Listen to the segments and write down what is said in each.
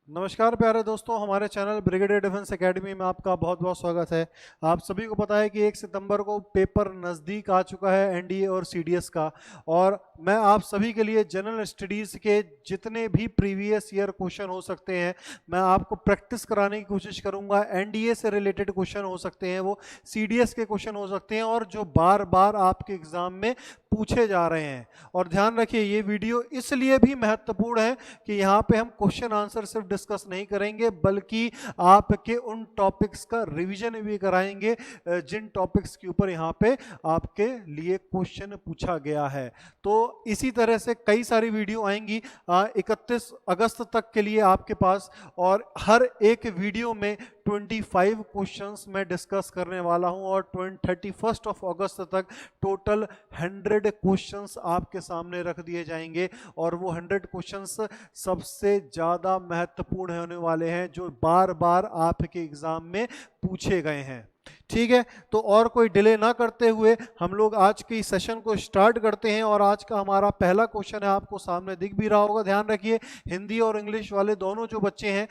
नमस्कार प्यारे दोस्तों, हमारे चैनल ब्रिगेडियर डिफेंस एकेडमी में आपका बहुत बहुत स्वागत है। आप सभी को पता है कि 1 सितंबर को पेपर नज़दीक आ चुका है एनडीए और सीडीएस का, और मैं आप सभी के लिए जनरल स्टडीज़ के जितने भी प्रीवियस ईयर क्वेश्चन हो सकते हैं मैं आपको प्रैक्टिस कराने की कोशिश करूंगा। एनडीए से रिलेटेड क्वेश्चन हो सकते हैं, वो सीडीएस के क्वेश्चन हो सकते हैं, और जो बार बार आपके एग्जाम में पूछे जा रहे हैं। और ध्यान रखिए, ये वीडियो इसलिए भी महत्वपूर्ण है कि यहाँ पे हम क्वेश्चन आंसर सिर्फ डिस्कस नहीं करेंगे, बल्कि आपके उन टॉपिक्स का रिवीजन भी कराएंगे जिन टॉपिक्स के ऊपर यहाँ पे आपके लिए क्वेश्चन पूछा गया है। तो इसी तरह से कई सारी वीडियो आएंगी 31 अगस्त तक के लिए आपके पास, और हर एक वीडियो में 25 क्वेश्चंस मैं डिस्कस करने वाला हूं, और 31 अगस्त तक टोटल 100 क्वेश्चंस आपके सामने रख दिए जाएंगे। और वो 100 क्वेश्चंस सबसे ज़्यादा महत्वपूर्ण होने वाले हैं, जो बार बार आपके एग्जाम में पूछे गए हैं। ठीक है, तो और कोई डिले ना करते हुए हम लोग आज के इस सेशन को स्टार्ट करते हैं। और आज का हमारा पहला क्वेश्चन है, आपको सामने दिख भी रहा होगा। ध्यान रखिए, हिंदी और इंग्लिश वाले दोनों जो बच्चे हैं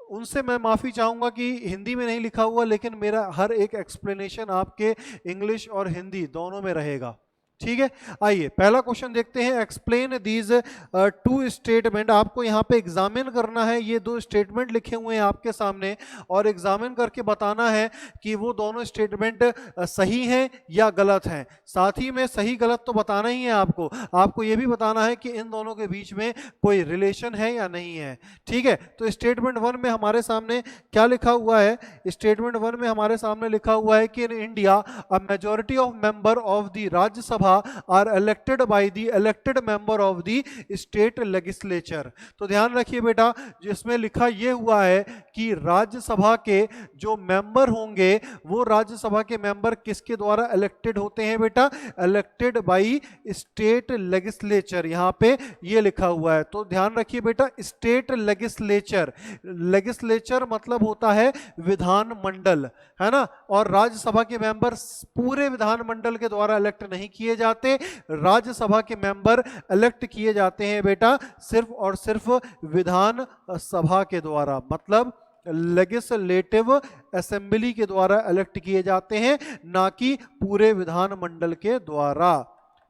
उनसे मैं माफ़ी चाहूँगा कि हिंदी में नहीं लिखा हुआ, लेकिन मेरा हर एक एक्सप्लेनेशन आपके इंग्लिश और हिंदी दोनों में रहेगा। ठीक है, आइए पहला क्वेश्चन देखते हैं। Explain these two statement. आपको यहाँ पे एग्जामिन करना है, ये दो स्टेटमेंट लिखे हुए हैं आपके सामने, और एग्जामिन करके बताना है कि वो दोनों स्टेटमेंट सही हैं या गलत हैं। साथ ही में सही गलत तो बताना ही है आपको ये भी बताना है कि इन दोनों के बीच में कोई रिलेशन है या नहीं है। ठीक है, तो स्टेटमेंट 1 में हमारे सामने क्या लिखा हुआ है? स्टेटमेंट 1 में हमारे सामने लिखा हुआ है कि in India a majority of member of the Rajya Sabha are elected by the elected member of the state legislature. तो ध्यान रखिए बेटा, जिसमें लिखा यह हुआ है कि राज्यसभा के जो मेंबर होंगे वो राज्यसभा के मेंबर किसके द्वारा इलेक्टेड होते हैं बेटा? इलेक्टेड बाय स्टेट लेजिस्लेचर, यहां पे ये लिखा हुआ है। तो ध्यान रखिए बेटा, स्टेट लेजिस्लेचर, लेजिस्लेचर मतलब होता है विधानमंडल, है ना। और राज्यसभा के मेंबर पूरे विधानमंडल के द्वारा इलेक्ट नहीं किए जाते, राज्यसभा के मेंबर इलेक्ट किए जाते हैं बेटा सिर्फ और सिर्फ विधान सभा के द्वारा, मतलब लेजिस्लेटिव असेंबली के द्वारा इलेक्ट किए जाते हैं, ना कि पूरे विधानमंडल के द्वारा।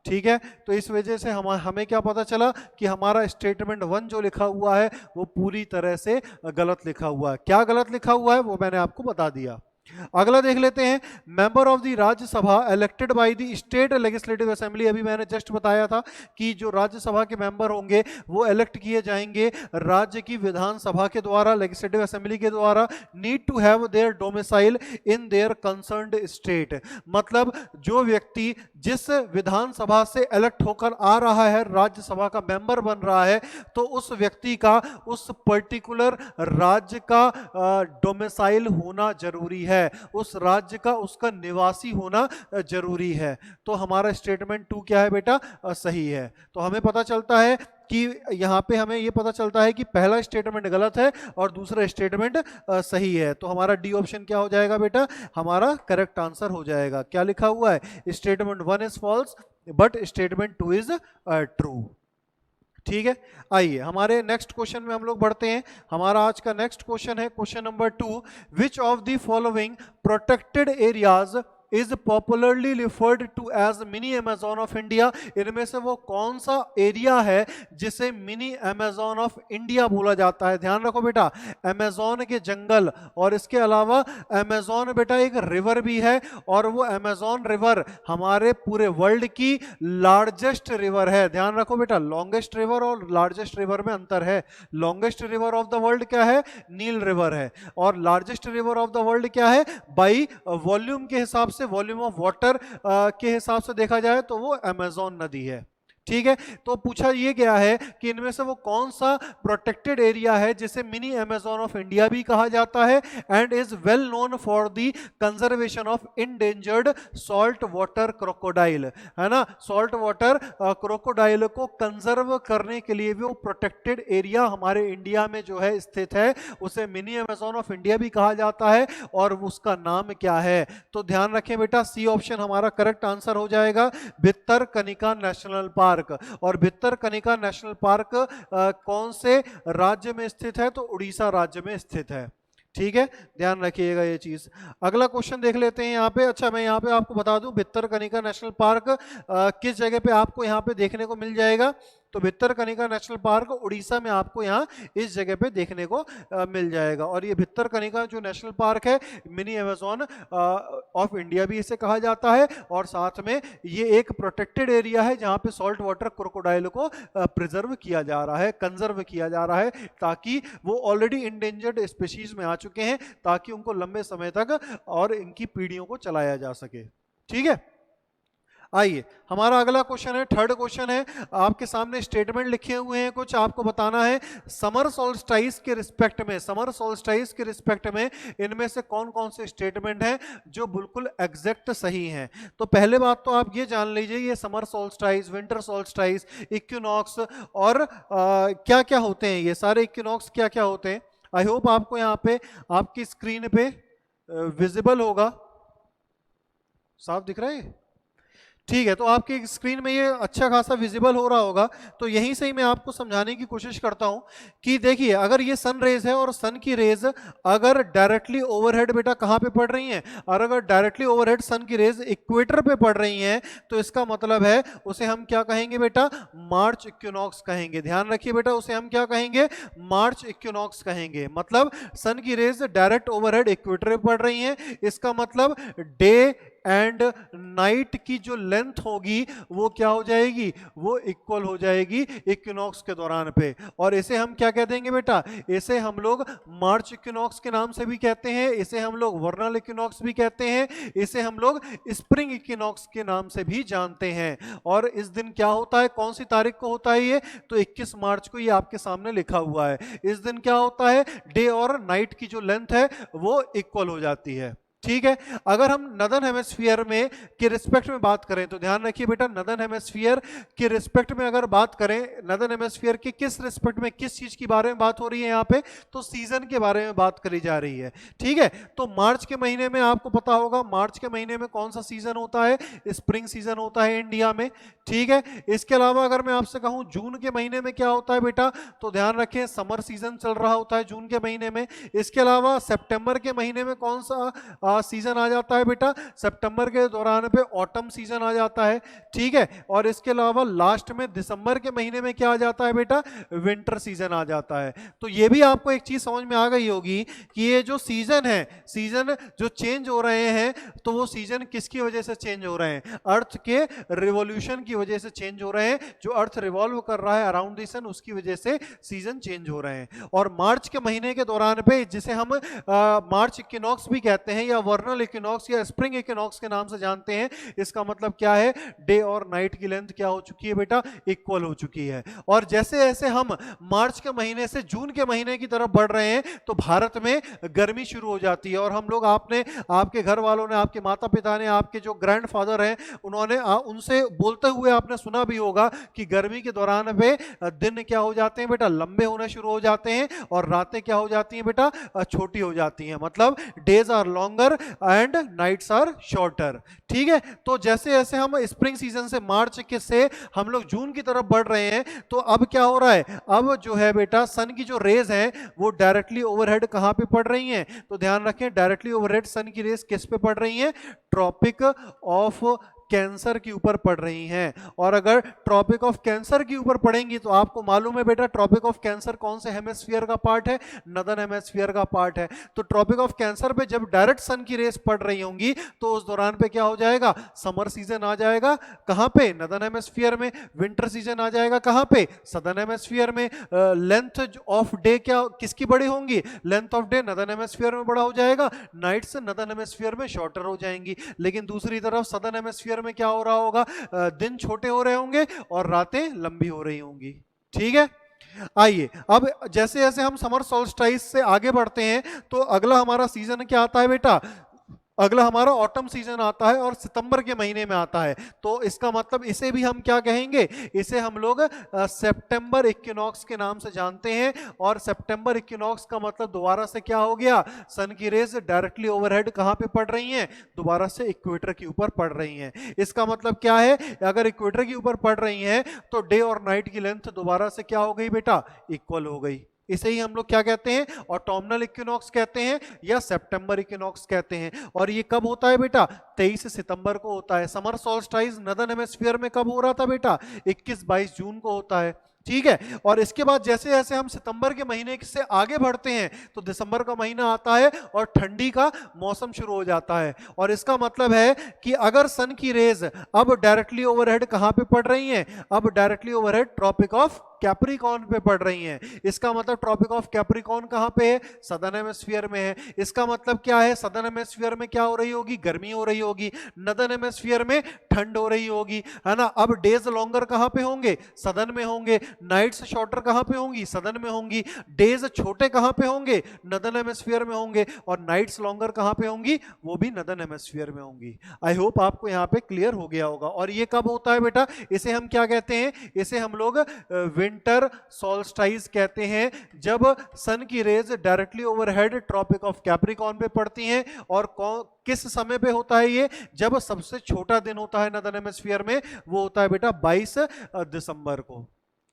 ठीक है, तो इस वजह से हमें क्या पता चला कि हमारा स्टेटमेंट 1 जो लिखा हुआ है वो पूरी तरह से गलत लिखा हुआ है। क्या गलत लिखा हुआ है वो मैंने आपको बता दिया। अगला देख लेते हैं। Member of the Rajya Sabha elected by the state legislative assembly. अभी मैंने जस्ट बताया था कि जो राज्यसभा के मेंबर होंगे वो इलेक्ट किए जाएंगे राज्य की विधानसभा के द्वारा, लेजिस्लेटिव असेंबली के द्वारा। Need to have their domicile in their concerned state, मतलब जो व्यक्ति जिस विधानसभा से इलेक्ट होकर आ रहा है, राज्यसभा का मेंबर बन रहा है, तो उस व्यक्ति का उस पर्टिकुलर राज्य का डोमिसाइल होना जरूरी है, उस राज्य का उसका निवासी होना जरूरी है। तो हमारा स्टेटमेंट 2 क्या है बेटा? सही है। तो हमें पता चलता है कि यहाँ पे हमें ये पता चलता है कि पहला स्टेटमेंट गलत है और दूसरा स्टेटमेंट सही है। तो हमारा डी ऑप्शन क्या हो जाएगा बेटा? हमारा करेक्ट आंसर हो जाएगा। क्या लिखा हुआ है? Statement 1 is false but statement 2 is true. ठीक है, आइए हमारे नेक्स्ट क्वेश्चन में हम लोग बढ़ते हैं। हमारा आज का नेक्स्ट क्वेश्चन है question number 2। Which of the following protected areas is popularly referred to as mini Amazon of India. इनमें से वो कौन सा एरिया है जिसे मिनी अमेजोन ऑफ इंडिया बोला जाता है? ध्यान रखो बेटा, अमेजोन के जंगल, और इसके अलावा अमेजोन बेटा एक रिवर भी है, और वो अमेजोन रिवर हमारे पूरे वर्ल्ड की लार्जेस्ट रिवर है। ध्यान रखो बेटा, लॉन्गेस्ट रिवर और लार्जेस्ट रिवर में अंतर है। Longest river of the world क्या है? नील रिवर है। और largest river of the world क्या है? बाई वॉल्यूम के हिसाब से, वॉल्यूम ऑफ वाटर के हिसाब से देखा जाए तो वो अमेजोन नदी है। ठीक है, तो पूछा ये गया है कि इनमें से वो कौन सा प्रोटेक्टेड एरिया है जिसे मिनी अमेजोन ऑफ इंडिया भी कहा जाता है, and is well known for the conservation of endangered salt water crocodile, है ना। सॉल्ट वाटर क्रोकोडाइल को कंजर्व करने के लिए भी वो प्रोटेक्टेड एरिया हमारे इंडिया में जो है स्थित है, उसे मिनी अमेजोन ऑफ इंडिया भी कहा जाता है। और उसका नाम क्या है? तो ध्यान रखें बेटा, सी ऑप्शन हमारा करेक्ट आंसर हो जाएगा, भितरकनिका नेशनल पार्क। पार्क। और भितरकनिका नेशनल पार्क कौन से राज्य में स्थित है? तो उड़ीसा राज्य में स्थित है। ठीक है, ध्यान रखिएगा ये चीज। अगला क्वेश्चन देख लेते हैं यहाँ पे। अच्छा, मैं यहाँ पे आपको बता दूं भितरकनिका नेशनल पार्क किस जगह पे आपको यहाँ पे देखने को मिल जाएगा। तो भितरकनिका नेशनल पार्क उड़ीसा में आपको यहाँ इस जगह पे देखने को मिल जाएगा। और ये भितरकनिका जो नेशनल पार्क है, मिनी अमेजोन ऑफ इंडिया भी इसे कहा जाता है। और साथ में ये एक प्रोटेक्टेड एरिया है जहाँ पे सॉल्ट वाटर क्रोकोडाइल को प्रिजर्व किया जा रहा है, कंजर्व किया जा रहा है, ताकि वो ऑलरेडी इंडेंजर्ड स्पीशीज में आ चुके हैं, ताकि उनको लंबे समय तक और इनकी पीढ़ियों को चलाया जा सके। ठीक है, आइए हमारा अगला क्वेश्चन है, थर्ड क्वेश्चन है। आपके सामने स्टेटमेंट लिखे हुए हैं, कुछ आपको बताना है समर सोल्स्टाइस के रिस्पेक्ट में। समर सोल्स्टाइस के रिस्पेक्ट में इनमें से कौन कौन से स्टेटमेंट हैं जो बिल्कुल एग्जैक्ट सही हैं। तो पहले बात तो आप ये जान लीजिए, ये summer solstice, winter solstice, equinox और क्या क्या होते हैं, ये सारे इक्विनॉक्स क्या क्या होते हैं। आई होप आपको यहाँ पे आपकी स्क्रीन पे विजिबल होगा, साफ दिख रहा है? ठीक है, तो आपकी स्क्रीन में ये अच्छा खासा विजिबल हो रहा होगा। तो यहीं से ही मैं आपको समझाने की कोशिश करता हूं कि देखिए, अगर ये सन रेज है और सन की रेज अगर डायरेक्टली ओवरहेड बेटा कहां पे पड़ रही हैं, और अगर डायरेक्टली ओवरहेड सन की रेज इक्वेटर पे पड़ रही हैं, तो इसका मतलब है उसे हम क्या कहेंगे बेटा? मार्च इक्विनॉक्स कहेंगे। ध्यान रखिए बेटा, उसे हम क्या कहेंगे? मार्च इक्विनॉक्स कहेंगे। मतलब सन की रेज डायरेक्ट ओवरहेड इक्वेटर पे पड़ रही हैं, इसका मतलब डे एंड नाइट की जो लेंथ होगी वो क्या हो जाएगी? वो इक्वल हो जाएगी इक्विनॉक्स के दौरान पे। और इसे हम क्या कह देंगे बेटा? इसे हम लोग मार्च इक्विनॉक्स के नाम से भी कहते हैं, इसे हम लोग वर्नल इक्विनॉक्स भी कहते हैं, इसे हम लोग स्प्रिंग इक्विनॉक्स के नाम से भी जानते हैं। और इस दिन क्या होता है, कौन सी तारीख को होता है ये? तो 21 मार्च को ये आपके सामने लिखा हुआ है। इस दिन क्या होता है? डे और नाइट की जो लेंथ है वो इक्वल हो जाती है। ठीक है, अगर हम नदर्न हेमिस्फीयर में के रिस्पेक्ट में बात करें, तो ध्यान रखिए बेटा, नदर्न हेमिस्फीयर के रिस्पेक्ट में अगर बात करें, नदर्न हेमिस्फीयर के किस रिस्पेक्ट में, किस चीज की बारे में बात हो रही है यहाँ पे? तो सीजन के बारे में बात करी जा रही है। ठीक है, तो मार्च के महीने में आपको पता होगा, मार्च के महीने में कौन सा सीजन होता है? स्प्रिंग सीजन होता है इंडिया में। ठीक है, इसके अलावा अगर मैं आपसे कहूं जून के महीने में क्या होता है बेटा, तो ध्यान रखें समर सीजन चल रहा होता है जून के महीने में। इसके अलावा सितंबर के महीने में कौन सा सीजन आ जाता है बेटा? सितंबर के दौरान पे ऑटम सीजन आ जाता है। ठीक है, और इसके अलावा लास्ट में दिसंबर के महीने में क्या आ जाता है बेटा? विंटर सीजन आ जाता है। तो ये भी आपको एक चीज समझ में आ गई होगी कि ये जो सीजन है, सीजन जो चेंज हो रहे हैं, तो वो सीजन किसकी वजह से चेंज हो रहे हैं? अर्थ के रिवॉल्यूशन की वजह से चेंज हो रहे हैं। जो अर्थ रिवॉल्व कर रहा है अराउंड द सन, उसकी वजह से सीजन चेंज हो रहे हैं। और मार्च के महीने के दौरान पे, जिसे हम मार्च इक्विनॉक्स भी कहते हैं, या वर्नल इक्विनॉक्स या स्प्रिंग इक्विनॉक्स के नाम से जानते हैं, इसका मतलब क्या है? डे और नाइट की लेंथ क्या हो चुकी है बेटा? इक्वल हो चुकी है। और जैसे जैसे हम मार्च के महीने से जून के महीने की तरफ बढ़ रहे हैं, तो भारत में गर्मी शुरू हो जाती है। और हम लोग, आपने, आपके घर वालों ने, आपके माता पिता ने, आपके जो ग्रैंडफादर हैं, उन्होंने उनसे बोलते हुए आपने सुना भी होगा कि गर्मी के दौरान पे दिन क्या हो जाते हैं बेटा? लंबे होने शुरू हो जाते हैं, और रातें क्या हो जाती हैं बेटा? छोटी हो जाती हैं। मतलब days are longer and nights are shorter. ठीक है, तो जैसे जैसे हम स्प्रिंग सीजन से मार्च के से हम लोग जून की तरफ बढ़ रहे हैं, तो अब क्या हो रहा है? अब जो है बेटा, सन की जो रेज हैं वो डायरेक्टली ओवरहेड कहां पे पड़ रही हैं? तो ध्यान रखें, डायरेक्टली ओवरहेड सन की रेज किस पे पड़ रही हैं? ट्रॉपिक ऑफ कैंसर के ऊपर पड़ रही हैं। और अगर ट्रॉपिक ऑफ कैंसर के ऊपर पड़ेंगी, तो आपको मालूम है बेटा, ट्रॉपिक ऑफ कैंसर कौन से हेमिस्फीयर का पार्ट है? नदर्न हेमिस्फीयर का पार्ट है। तो ट्रॉपिक ऑफ कैंसर पे जब डायरेक्ट सन की रेस पड़ रही होंगी, तो उस दौरान पे क्या हो जाएगा? समर सीजन आ जाएगा। कहां पे? नदर्न हेमिस्फीयर में। विंटर सीजन आ जाएगा कहां पे? सदर्न हेमिस्फीयर में। लेंथ ऑफ डे क्या किसकी बड़ी होंगी? Length of day northern hemisphere में बड़ा हो जाएगा, नाइट्स नदर्न हेमिस्फीयर में शॉर्टर हो जाएंगी। लेकिन दूसरी तरफ सदर्न हेमिस्फीयर में क्या हो रहा होगा? दिन छोटे हो रहे होंगे और रातें लंबी हो रही होंगी। ठीक है, आइए अब जैसे जैसे हम समर सोल्स्टाइस से आगे बढ़ते हैं, तो अगला हमारा सीजन क्या आता है बेटा? अगला हमारा ऑटम सीजन आता है और सितंबर के महीने में आता है, तो इसका मतलब इसे भी हम क्या कहेंगे, इसे हम लोग सितंबर इक्विनॉक्स के नाम से जानते हैं। और सितंबर इक्विनॉक्स का मतलब दोबारा से क्या हो गया, सन की रेज डायरेक्टली ओवरहेड कहां पे पड़ रही हैं, दोबारा से इक्वेटर के ऊपर पड़ रही हैं। इसका मतलब क्या है, अगर इक्वेटर के ऊपर पड़ रही हैं तो डे और नाइट की लेंथ दोबारा से क्या हो गई बेटा, इक्वल हो गई। इसे ही हम लोग क्या कहते हैं, ऑटोमनल इक्विनॉक्स कहते हैं या सितंबर इक्विनॉक्स कहते हैं। और ये कब होता है बेटा, 23 सितंबर को होता है। समर सोल्स्टिस नदर्न हेमिस्फीयर में कब हो रहा था बेटा, 21-22 जून को होता है, ठीक है। और इसके बाद जैसे जैसे हम सितंबर के महीने से आगे बढ़ते हैं तो दिसंबर का महीना आता है और ठंडी का मौसम शुरू हो जाता है। और इसका मतलब है कि अगर सन की रेज अब डायरेक्टली ओवरहेड कहां पे पड़ रही हैं, अब directly overhead tropic of Capricorn पे पड़ रही हैं। इसका मतलब ट्रॉपिक ऑफ कैप्रिकॉर्न कहां पे है, सदर्न हेमिस्फीयर में है। इसका मतलब क्या है, सदर्न हेमिस्फीयर में क्या हो रही होगी, गर्मी हो रही होगी, नदर्न हेमिस्फीयर में ठंड हो रही होगी, है ना। अब डेज लॉन्गर कहां पे होंगे, सदर्न में होंगे। नाइट्स शॉर्टर कहां पे होंगी, सदर्न में होंगी। डेज छोटे कहां पे होंगे, नदर्न हेमिस्फीयर में होंगे। और नाइट्स लॉन्गर कहां पे होंगी, वो भी नदर्न हेमिस्फीयर में होंगी। आई होप आपको यहां पे क्लियर हो गया होगा। और ये कब होता है बेटा, इसे हम क्या कहते हैं, इसे हम लोग विंटर सोल्स्टाइस कहते हैं, जब सन की rays directly overhead tropic of Capricorn पे पड़ती हैं। और किस समय पे होता है ये, जब सबसे छोटा दिन होता है नदर्न हेमिस्फीयर में, वो होता है बेटा 22 दिसंबर को,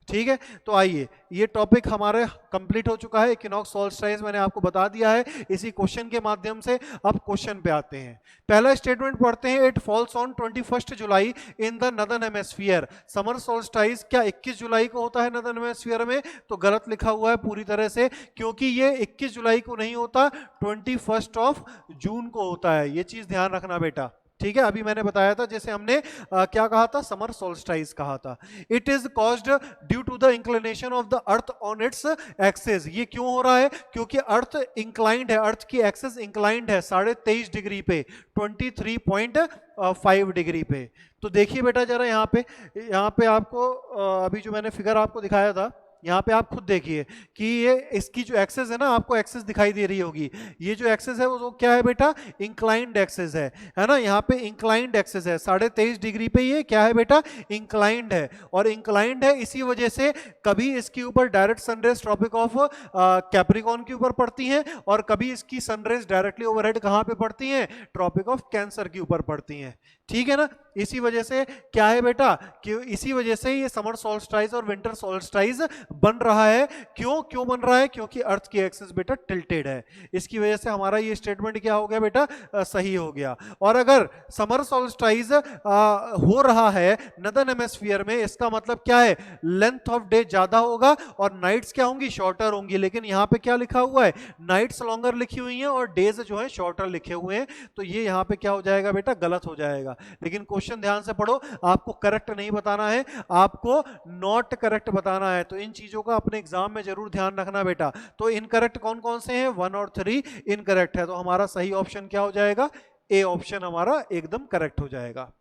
ठीक है। तो आइए, ये टॉपिक हमारे कंप्लीट हो चुका है, इक्विनॉक्स सोल्स्टिस मैंने आपको बता दिया है इसी क्वेश्चन के माध्यम से। अब क्वेश्चन पे आते हैं। पहला स्टेटमेंट पढ़ते हैं, it falls on 21 July in the northern hemisphere. Summer solstice क्या 21 जुलाई को होता है नदर्न हेमिस्फीयर में, तो गलत लिखा हुआ है पूरी तरह से, क्योंकि ये 21 जुलाई को नहीं होता, 21 जून को होता है। ये चीज ध्यान रखना बेटा, ठीक है। अभी मैंने बताया था, जैसे हमने क्या कहा था, समर सोल्स्टिस कहा था। It is caused due to the inclination of the earth on its axis. ये क्यों हो रहा है, क्योंकि अर्थ इंक्लाइंड है, अर्थ की एक्सिस इंक्लाइंड है 23.5 डिग्री पे, 23.5 डिग्री पे। तो देखिए बेटा जरा यहाँ पे आपको अभी जो मैंने फिगर आपको दिखाया था, यहाँ पे आप खुद देखिए कि ये इसकी जो एक्सेस है ना, आपको एक्सेस दिखाई दे रही होगी। ये जो एक्सेस है वो क्या है बेटा, इंक्लाइंड एक्सेस है ना। यहाँ पे इंक्लाइंड एक्सेस है 23.5 डिग्री पे, ये क्या है बेटा, इंक्लाइंड है। और इंक्लाइंड है इसी वजह से कभी इसके ऊपर direct sun rays tropic of Capricorn के ऊपर पड़ती हैं, और कभी इसकी सनरेज डायरेक्टली ओवरहेड कहाँ पे पड़ती हैं, ट्रॉपिक ऑफ कैंसर के ऊपर पड़ती हैं, ठीक है ना। इसी वजह से क्या है बेटा, कि इसी वजह से ये समर सोल्स्टिस और विंटर सोल्स्टिस बन रहा है। क्यों बन रहा है, क्योंकि अर्थ की एक्सिस बेटा टिल्टेड है। इसकी वजह से हमारा ये स्टेटमेंट क्या हो गया बेटा, सही हो गया। और अगर समर सोल्स्टिस हो रहा है नदर्न हेमिस्फीयर में, इसका मतलब क्या है, लेंथ ऑफ डे ज्यादा होगा और नाइट्स क्या होंगी, शॉर्टर होंगी। लेकिन यहाँ पे क्या लिखा हुआ है, नाइट्स लॉन्गर लिखी हुई हैं और डेज जो है शॉर्टर लिखे हुए हैं। तो ये यहाँ पे क्या हो जाएगा बेटा, गलत हो जाएगा। लेकिन क्वेश्चन ध्यान से पढ़ो, आपको करेक्ट नहीं बताना है, आपको नॉट करेक्ट बताना है। तो इन चीजों का अपने एग्जाम में जरूर ध्यान रखना बेटा। तो इनकरेक्ट कौन कौन से हैं, 1 और 3 इनकरेक्ट है। तो हमारा सही ऑप्शन क्या हो जाएगा, ए ऑप्शन हमारा एकदम करेक्ट हो जाएगा,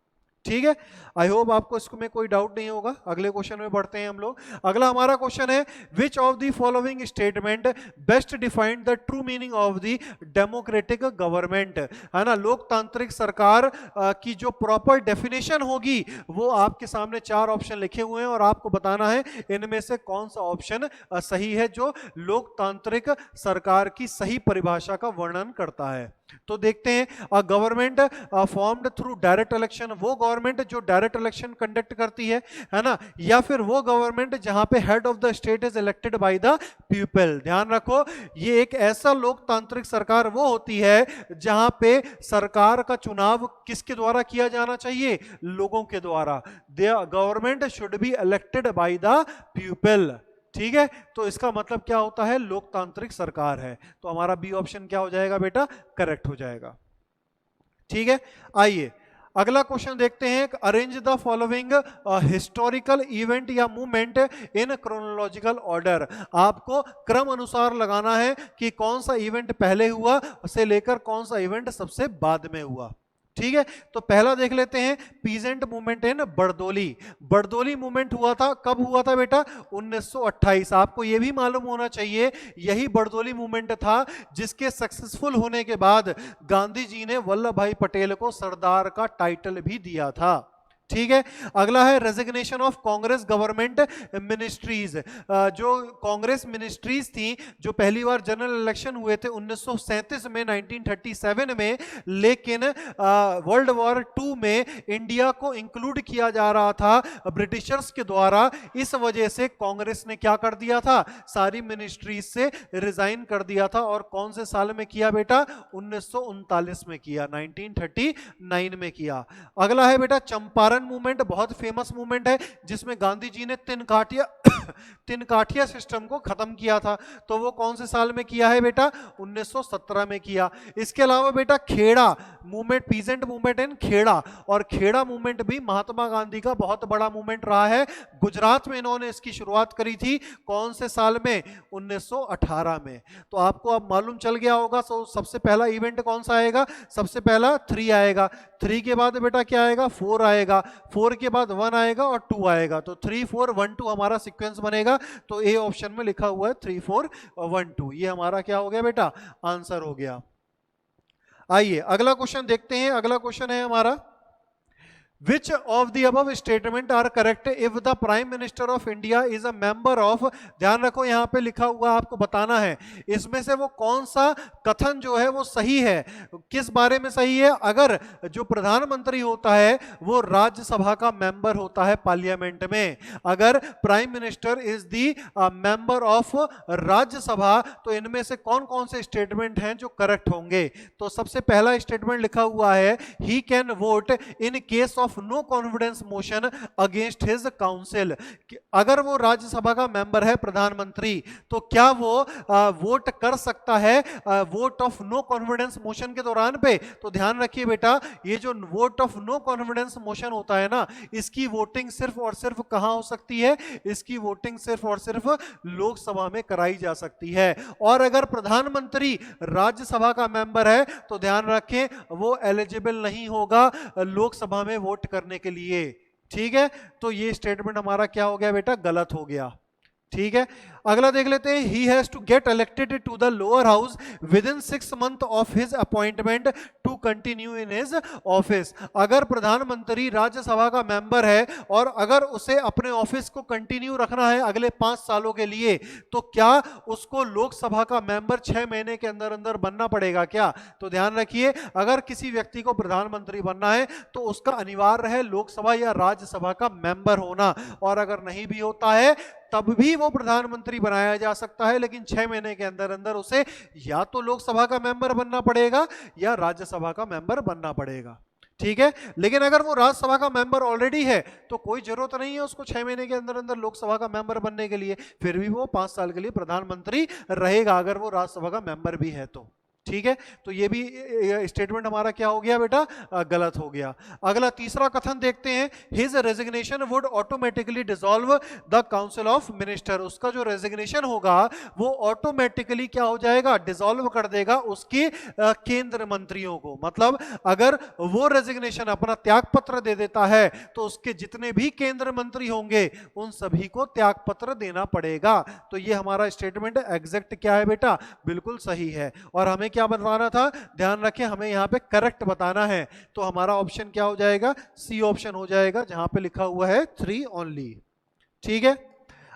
ठीक है। आई होप आपको इसमें कोई डाउट नहीं होगा। अगले क्वेश्चन में बढ़ते हैं हम लोग। अगला हमारा क्वेश्चन है, which of the following statement best defined the true meaning of the democratic government, है ना। लोकतांत्रिक सरकार की जो प्रॉपर डेफिनेशन होगी वो आपके सामने 4 ऑप्शन लिखे हुए हैं और आपको बताना है इनमें से कौन सा ऑप्शन सही है जो लोकतांत्रिक सरकार की सही परिभाषा का वर्णन करता है। तो देखते हैं, government formed through direct election, वो गवर्नमेंट जो डायरेक्ट इलेक्शन कंडक्ट करती है ना, या फिर वो गवर्नमेंट जहां पे head of the state is elected by the people. ध्यान रखो, ये एक ऐसा लोकतांत्रिक सरकार वो होती है जहां पे सरकार का चुनाव किसके द्वारा किया जाना चाहिए, लोगों के द्वारा। The government should be elected by the people, ठीक है। तो इसका मतलब क्या होता है, लोकतांत्रिक सरकार है। तो हमारा बी ऑप्शन क्या हो जाएगा बेटा, करेक्ट हो जाएगा, ठीक है। आइए अगला क्वेश्चन देखते हैं, arrange the following historical event या मूवमेंट इन क्रोनोलॉजिकल ऑर्डर। आपको क्रम अनुसार लगाना है कि कौन सा इवेंट पहले हुआ से लेकर कौन सा इवेंट सबसे बाद में हुआ, ठीक है, तो पहला देख लेते हैं, पीजेंट मूवमेंट इन बरदोली। बरदोली मूवमेंट हुआ था, कब हुआ था बेटा? 1928। आपको यह भी मालूम होना चाहिए यही बरदोली मूवमेंट था जिसके सक्सेसफुल होने के बाद गांधी जी ने वल्लभ भाई पटेल को सरदार का टाइटल भी दिया था। ठीक है, अगला है resignation of Congress government ministries. जो कांग्रेस मिनिस्ट्रीज थी, जो पहली बार जनरल इलेक्शन हुए थे 1937 में, 1937 में, लेकिन वर्ल्ड वॉर 2 में इंडिया को इंक्लूड किया जा रहा था ब्रिटिशर्स के द्वारा। इस वजह से कांग्रेस ने क्या कर दिया था, सारी मिनिस्ट्रीज से रिजाइन कर दिया था। और कौन से साल में किया बेटा? 1939 में किया, 1939 में किया। अगला है बेटा चंपारण मूवमेंट, बहुत फेमस मूवमेंट है जिसमें गांधी जी ने तिनकाठिया सिस्टम को खत्म किया था। तो वो कौन से साल में किया है बेटा? 1917 में किया। इसके अलावा बेटा Kheda movement, peasant movement in Kheda, और खेड़ा मूवमेंट भी महात्मा गांधी का बहुत बड़ा मूवमेंट रहा है। गुजरात में इन्होंने इसकी शुरुआत करी थी, कौन से साल में? 1918 में। तो आपको अब मालूम चल गया होगा। तो सबसे पहला इवेंट कौन सा आएगा? सबसे पहला 3 आएगा, 3 के बाद बेटा क्या आएगा? 4 आएगा, 4 के बाद 1 आएगा और 2 आएगा। तो 3 4 1 2 हमारा सीक्वेंस बनेगा। तो ए ऑप्शन में लिखा हुआ है 3 4 1 2। ये हमारा क्या हो गया बेटा? आंसर हो गया। आइए अगला क्वेश्चन देखते हैं। अगला क्वेश्चन है हमारा, Which of the above statement are correct if the Prime Minister of India is a member of, ध्यान रखो यहां पे लिखा हुआ आपको बताना है, इसमें से वो कौन सा कथन जो है वो सही है। किस बारे में सही है? अगर जो प्रधानमंत्री होता है वो राज्यसभा का मेंबर होता है पार्लियामेंट में, अगर prime minister is the member of Rajya Sabha, तो इनमें से कौन कौन से स्टेटमेंट हैं जो करेक्ट होंगे? तो सबसे पहला स्टेटमेंट लिखा हुआ है, he can vote in case of no confidence motion against his council. अगर वो राज्यसभा का मेंबर है प्रधानमंत्री, तो क्या वो वोट कर सकता है vote of no confidence motion के दौरान पे? तो ध्यान रखिए बेटा, ये जो vote of no confidence motion होता है ना, इसकी वोटिंग सिर्फ और सिर्फ कहां हो सकती है? इसकी वोटिंग सिर्फ और सिर्फ लोकसभा में कराई जा सकती है। और अगर प्रधानमंत्री राज्यसभा का मेंबर है तो ध्यान रखें वो एलिजिबल नहीं होगा लोकसभा में वोट करने के लिए। ठीक है, तो ये स्टेटमेंट हमारा क्या हो गया बेटा? गलत हो गया। ठीक है, अगला देख लेते हैं, he has to get elected to the lower house within 6 month of his appointment to continue in his office. अगर प्रधानमंत्री राज्यसभा का मेंबर है और अगर उसे अपने ऑफिस को कंटिन्यू रखना है अगले 5 सालों के लिए, तो क्या उसको लोकसभा का मेंबर 6 महीने के अंदर अंदर बनना पड़ेगा क्या? तो ध्यान रखिए, अगर किसी व्यक्ति को प्रधानमंत्री बनना है तो उसका अनिवार्य है लोकसभा या राज्यसभा का मेंबर होना, और अगर नहीं भी होता है तब भी वो प्रधानमंत्री बनाया जा सकता है, लेकिन 6 महीने के अंदर अंदर उसे या तो लोकसभा का मेंबर बनना पड़ेगा या राज्यसभा का मेंबर बनना पड़ेगा। ठीक है, लेकिन अगर वो राज्यसभा का मेंबर ऑलरेडी है तो कोई जरूरत नहीं है उसको 6 महीने के अंदर अंदर लोकसभा का मेंबर बनने के लिए, फिर भी वो 5 साल के लिए प्रधानमंत्री रहेगा अगर वो राज्यसभा का मेंबर भी है तो। ठीक है, तो ये भी स्टेटमेंट हमारा क्या हो गया बेटा? गलत हो गया। अगला तीसरा कथन देखते हैं, his resignation would automatically dissolve the council of minister. उसका जो रेजिग्नेशन होगा वो ऑटोमेटिकली क्या हो जाएगा? डिसॉल्व कर देगा उसके केंद्र मंत्रियों को। मतलब अगर वो रेजिग्नेशन अपना त्याग पत्र दे देता है तो उसके जितने भी केंद्र मंत्री होंगे उन सभी को त्याग पत्र देना पड़ेगा। तो ये हमारा स्टेटमेंट एग्जैक्ट क्या है बेटा? बिल्कुल सही है। और हमें क्या बताना था? ध्यान रखें, हमें यहां पे करेक्ट बताना है। तो हमारा ऑप्शन क्या हो जाएगा? सी ऑप्शन हो जाएगा, जहां पे लिखा हुआ है 3 ओनली। ठीक है,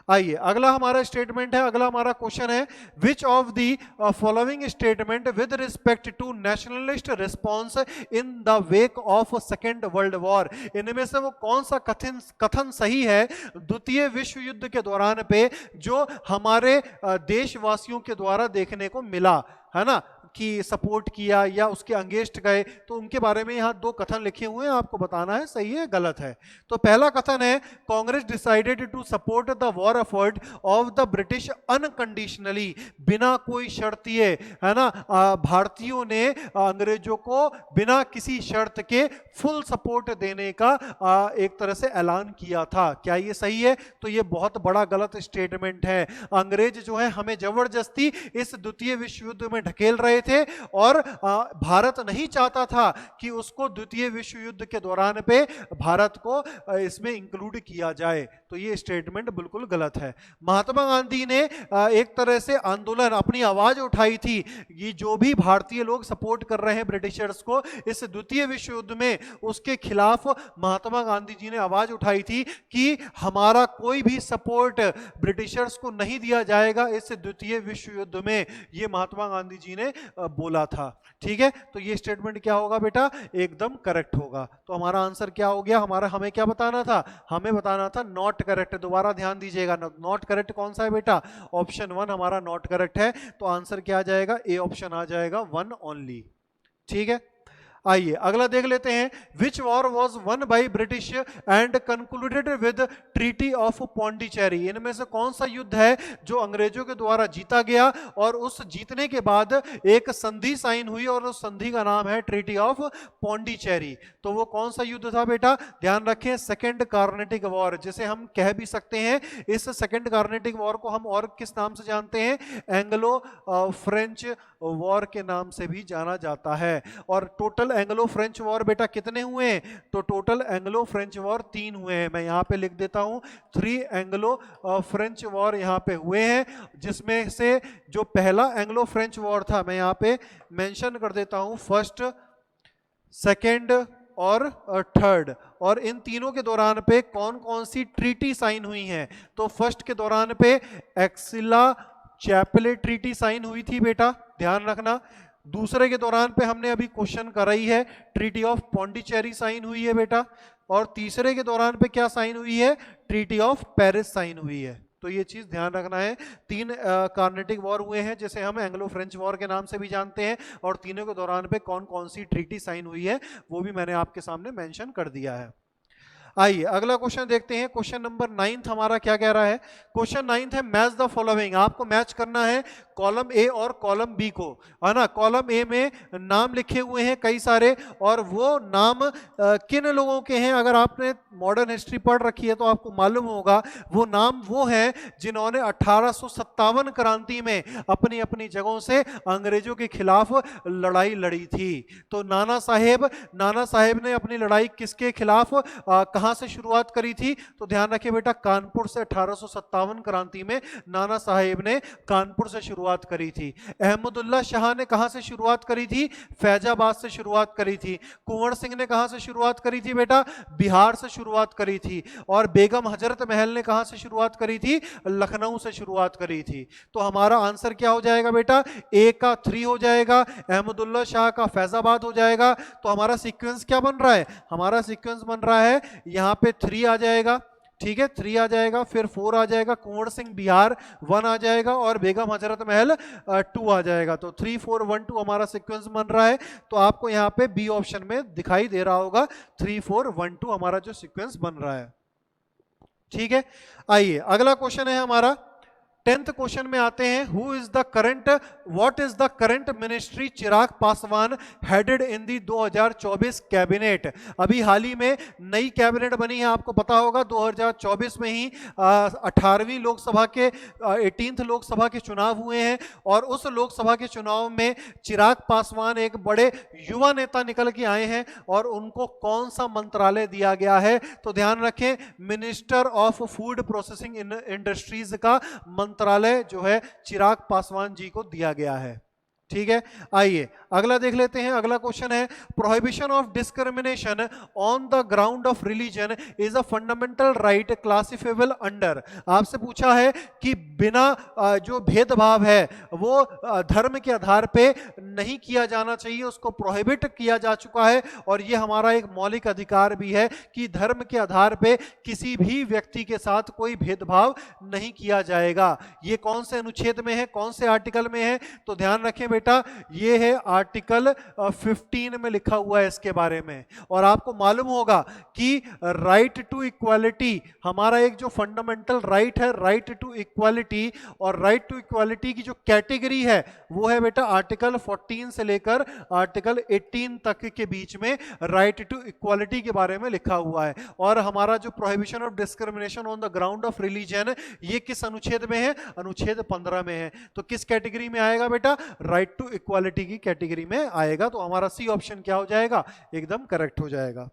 आइए अगला हमारा स्टेटमेंट है, अगला हमारा क्वेश्चन है, which of the following statement with respect to nationalist response in the wake of second world war. इनमें से वो कौन सा कथन सही है द्वितीय विश्व युद्ध के दौरान पे जो हमारे देशवासियों के द्वारा देखने को मिला है ना, कि सपोर्ट किया या उसके अगेंस्ट गए? तो उनके बारे में यहाँ 2 कथन लिखे हुए हैं, आपको बताना है सही है गलत है। तो पहला कथन है, Congress decided to support the war effort of the British unconditionally. बिना कोई शर्तिए, है ना, भारतीयों ने अंग्रेजों को बिना किसी शर्त के फुल सपोर्ट देने का एक तरह से ऐलान किया था। क्या ये सही है? तो ये बहुत बड़ा गलत स्टेटमेंट है। अंग्रेज जो है हमें जबरदस्ती इस द्वितीय विश्व युद्ध में ढकेल रहे रहे थे और भारत नहीं चाहता था कि उसको द्वितीय विश्व युद्ध के दौरान पे भारत को इसमें इंक्लूड किया जाए। तो ये स्टेटमेंट बिल्कुल गलत है। महात्मा गांधी ने एक तरह से आंदोलन, अपनी आवाज उठाई थी, ये जो भी भारतीय लोग सपोर्ट कर रहे हैं ब्रिटिशर्स को इस द्वितीय विश्व युद्ध में, उसके खिलाफ महात्मा गांधी जी ने आवाज उठाई थी कि हमारा कोई भी सपोर्ट ब्रिटिशर्स को नहीं दिया जाएगा इस द्वितीय विश्व युद्ध में। ये महात्मा गांधी जी ने बोला था। ठीक है, तो ये स्टेटमेंट क्या होगा बेटा, एकदम करेक्ट होगा। तो हमारा आंसर क्या हो गया, हमें क्या बताना था, हमें बताना था नॉट करेक्ट। दोबारा ध्यान दीजिएगा, नॉट करेक्ट कौन सा है बेटा, ऑप्शन 1 हमारा नॉट करेक्ट है। तो आंसर क्या आ जाएगा, ए ऑप्शन आ जाएगा, 1 ओनली। ठीक है, आइए अगला देख लेते हैं। Which war was won by British and concluded with treaty of Pondicherry. इनमें से कौन सा युद्ध है जो अंग्रेजों के द्वारा जीता गया और उस जीतने के बाद एक संधि साइन हुई और उस संधि का नाम है ट्रीटी ऑफ पौंडीचेरी। तो वो कौन सा युद्ध था बेटा, ध्यान रखें, सेकेंड कार्नेटिक वॉर, जिसे हम कह भी सकते हैं। इस सेकेंड कार्नेटिक वॉर को हम और किस नाम से जानते हैं, एंग्लो फ्रेंच वॉर के नाम से भी जाना जाता है। और टोटल एंग्लो फ्रेंच वॉर बेटा कितने हुए हैं, तो टोटल एंग्लो फ्रेंच वॉर 3 हुए हैं। मैं यहां पे लिख देता हूं, 3 एंग्लो फ्रेंच वॉर यहां पे हुए हैं, जिसमें से जो पहला एंग्लो फ्रेंच वॉर था, मैं यहां पे मेंशन कर देता हूं, फर्स्ट, सेकेंड और थर्ड। और इन तीनों के दौरान पे कौन कौन सी ट्रीटी साइन हुई हैं, तो फर्स्ट के दौरान पे एक्सिला चैपले ट्रीटी साइन हुई थी बेटा, ध्यान रखना। दूसरे के दौरान पे हमने अभी क्वेश्चन कराई है, ट्रीटी ऑफ पौंडीचेरी साइन हुई है बेटा। और तीसरे के दौरान पे क्या साइन हुई है, ट्रीटी ऑफ पेरिस साइन हुई है। तो ये चीज ध्यान रखना है। 3 कार्नेटिक वॉर हुए हैं, जिसे हम एंग्लो फ्रेंच वॉर के नाम से भी जानते हैं, और तीनों के दौरान पे कौन कौन सी ट्रीटी साइन हुई है वो भी मैंने आपके सामने मेंशन कर दिया है। आइए अगला क्वेश्चन देखते हैं। क्वेश्चन नंबर 9 हमारा क्या कह रहा है, क्वेश्चन 9 है मैच द फॉलोइंग। आपको मैच करना है कॉलम ए और कॉलम बी को, है ना। कॉलम ए में नाम लिखे हुए हैं कई सारे, और वो नाम किन लोगों के हैं, अगर आपने मॉडर्न हिस्ट्री पढ़ रखी है तो आपको मालूम होगा वो नाम वो हैं जिन्होंने 1857 क्रांति में अपनी अपनी जगहों से अंग्रेजों के खिलाफ लड़ाई लड़ी थी। तो नाना साहेब ने अपनी लड़ाई किसके खिलाफ, कहां से शुरुआत करी थी, तो ध्यान रखिए बेटा, कानपुर से 1857 क्रांति में नाना साहेब ने कानपुर से शुरुआत करी थी। अहमदुल्ला शाह ने कहां से शुरुआत करी थी, फैजाबाद से शुरुआत करी थी। कुंवर सिंह ने कहां से शुरुआत करी थी बेटा, बिहार से शुरुआत करी थी। और बेगम हजरत महल ने कहां से शुरुआत करी थी, लखनऊ से शुरुआत करी थी। तो हमारा आंसर क्या हो जाएगा बेटा, ए का 3 हो जाएगा, अहमदुल्ला शाह का फैजाबाद हो जाएगा। तो हमारा सीक्वेंस क्या बन रहा है, हमारा सीक्वेंस बन रहा है यहां पे 3 आ जाएगा, ठीक है, 3 आ जाएगा, फिर 4 आ जाएगा, कुंवर सिंह बिहार 1 आ जाएगा, और बेगम हजरत महल 2 आ जाएगा। तो 3 4 1 2 हमारा सीक्वेंस बन रहा है। तो आपको यहाँ पे बी ऑप्शन में दिखाई दे रहा होगा 3 4 1 2 हमारा जो सीक्वेंस बन रहा है। ठीक है, आइए अगला क्वेश्चन है हमारा 10th क्वेश्चन में आते हैं। Who is the current, what is the current ministry Chirag Paswan headed in the 2024 cabinet. अभी हाल ही में नई कैबिनेट बनी है, आपको पता होगा 2024 में ही 18वीं लोकसभा के 18th लोकसभा के चुनाव हुए हैं, और उस लोकसभा के चुनाव में चिराग पासवान एक बड़े युवा नेता निकल के आए हैं, और उनको कौन सा मंत्रालय दिया गया है, तो ध्यान रखें, minister of food processing industries का मंत्रालय जो है चिराग पासवान जी को दिया गया है। ठीक है, आइए अगला देख लेते हैं। अगला क्वेश्चन है prohibition of discrimination on the ground of religion is a fundamental right classifiable under. आपसे पूछा है कि बिना जो भेदभाव है वो धर्म के आधार पे नहीं किया जाना चाहिए, उसको प्रोहिबिट किया जा चुका है, और ये हमारा एक मौलिक अधिकार भी है कि धर्म के आधार पे किसी भी व्यक्ति के साथ कोई भेदभाव नहीं किया जाएगा। ये कौन से अनुच्छेद में है, कौन से आर्टिकल में है, तो ध्यान रखें बेटा, ये है आर्टिकल 15 में लिखा हुआ है इसके बारे में। और आपको मालूम होगा कि राइट टू इक्वालिटी हमारा एक जो फंडामेंटल राइट है, राइट टू इक्वालिटी, और राइट टू इक्वालिटी की जो कैटेगरी है वो है बेटा आर्टिकल 14 से लेकर आर्टिकल 18 तक के बीच में राइट टू इक्वालिटी के बारे में लिखा हुआ है। और हमारा जो prohibition of discrimination on the ground of religion, ये किस अनुच्छेद में है, अनुच्छेद 15 में है। तो किस कैटेगरी में आएगा बेटा, राइट राइट टू इक्वालिटी की कैटेगरी में आएगा। तो हमारा सी ऑप्शन क्या हो जाएगा, एकदम करेक्ट हो जाएगा।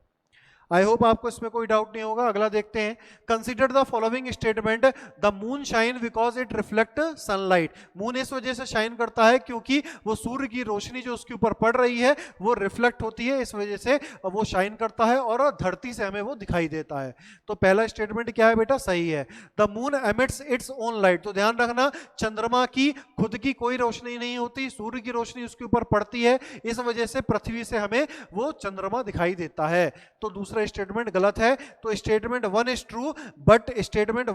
आई होप आपको इसमें कोई डाउट नहीं होगा। अगला देखते हैं, consider the following statement, the moon shine because it reflect sunlight. Moon इस वजह से शाइन करता है क्योंकि वो सूर्य की रोशनी जो उसके ऊपर पड़ रही है वो रिफ्लेक्ट होती है, इस वजह से वो शाइन करता है और धरती से हमें वो दिखाई देता है। तो पहला स्टेटमेंट क्या है बेटा, सही है। The moon emits its own light, तो ध्यान रखना चंद्रमा की खुद की कोई रोशनी नहीं होती, सूर्य की रोशनी उसके ऊपर पड़ती है, इस वजह से पृथ्वी से हमें वो चंद्रमा दिखाई देता है। तो दूसरा स्टेटमेंट गलत है। तो statement 1 is true but statement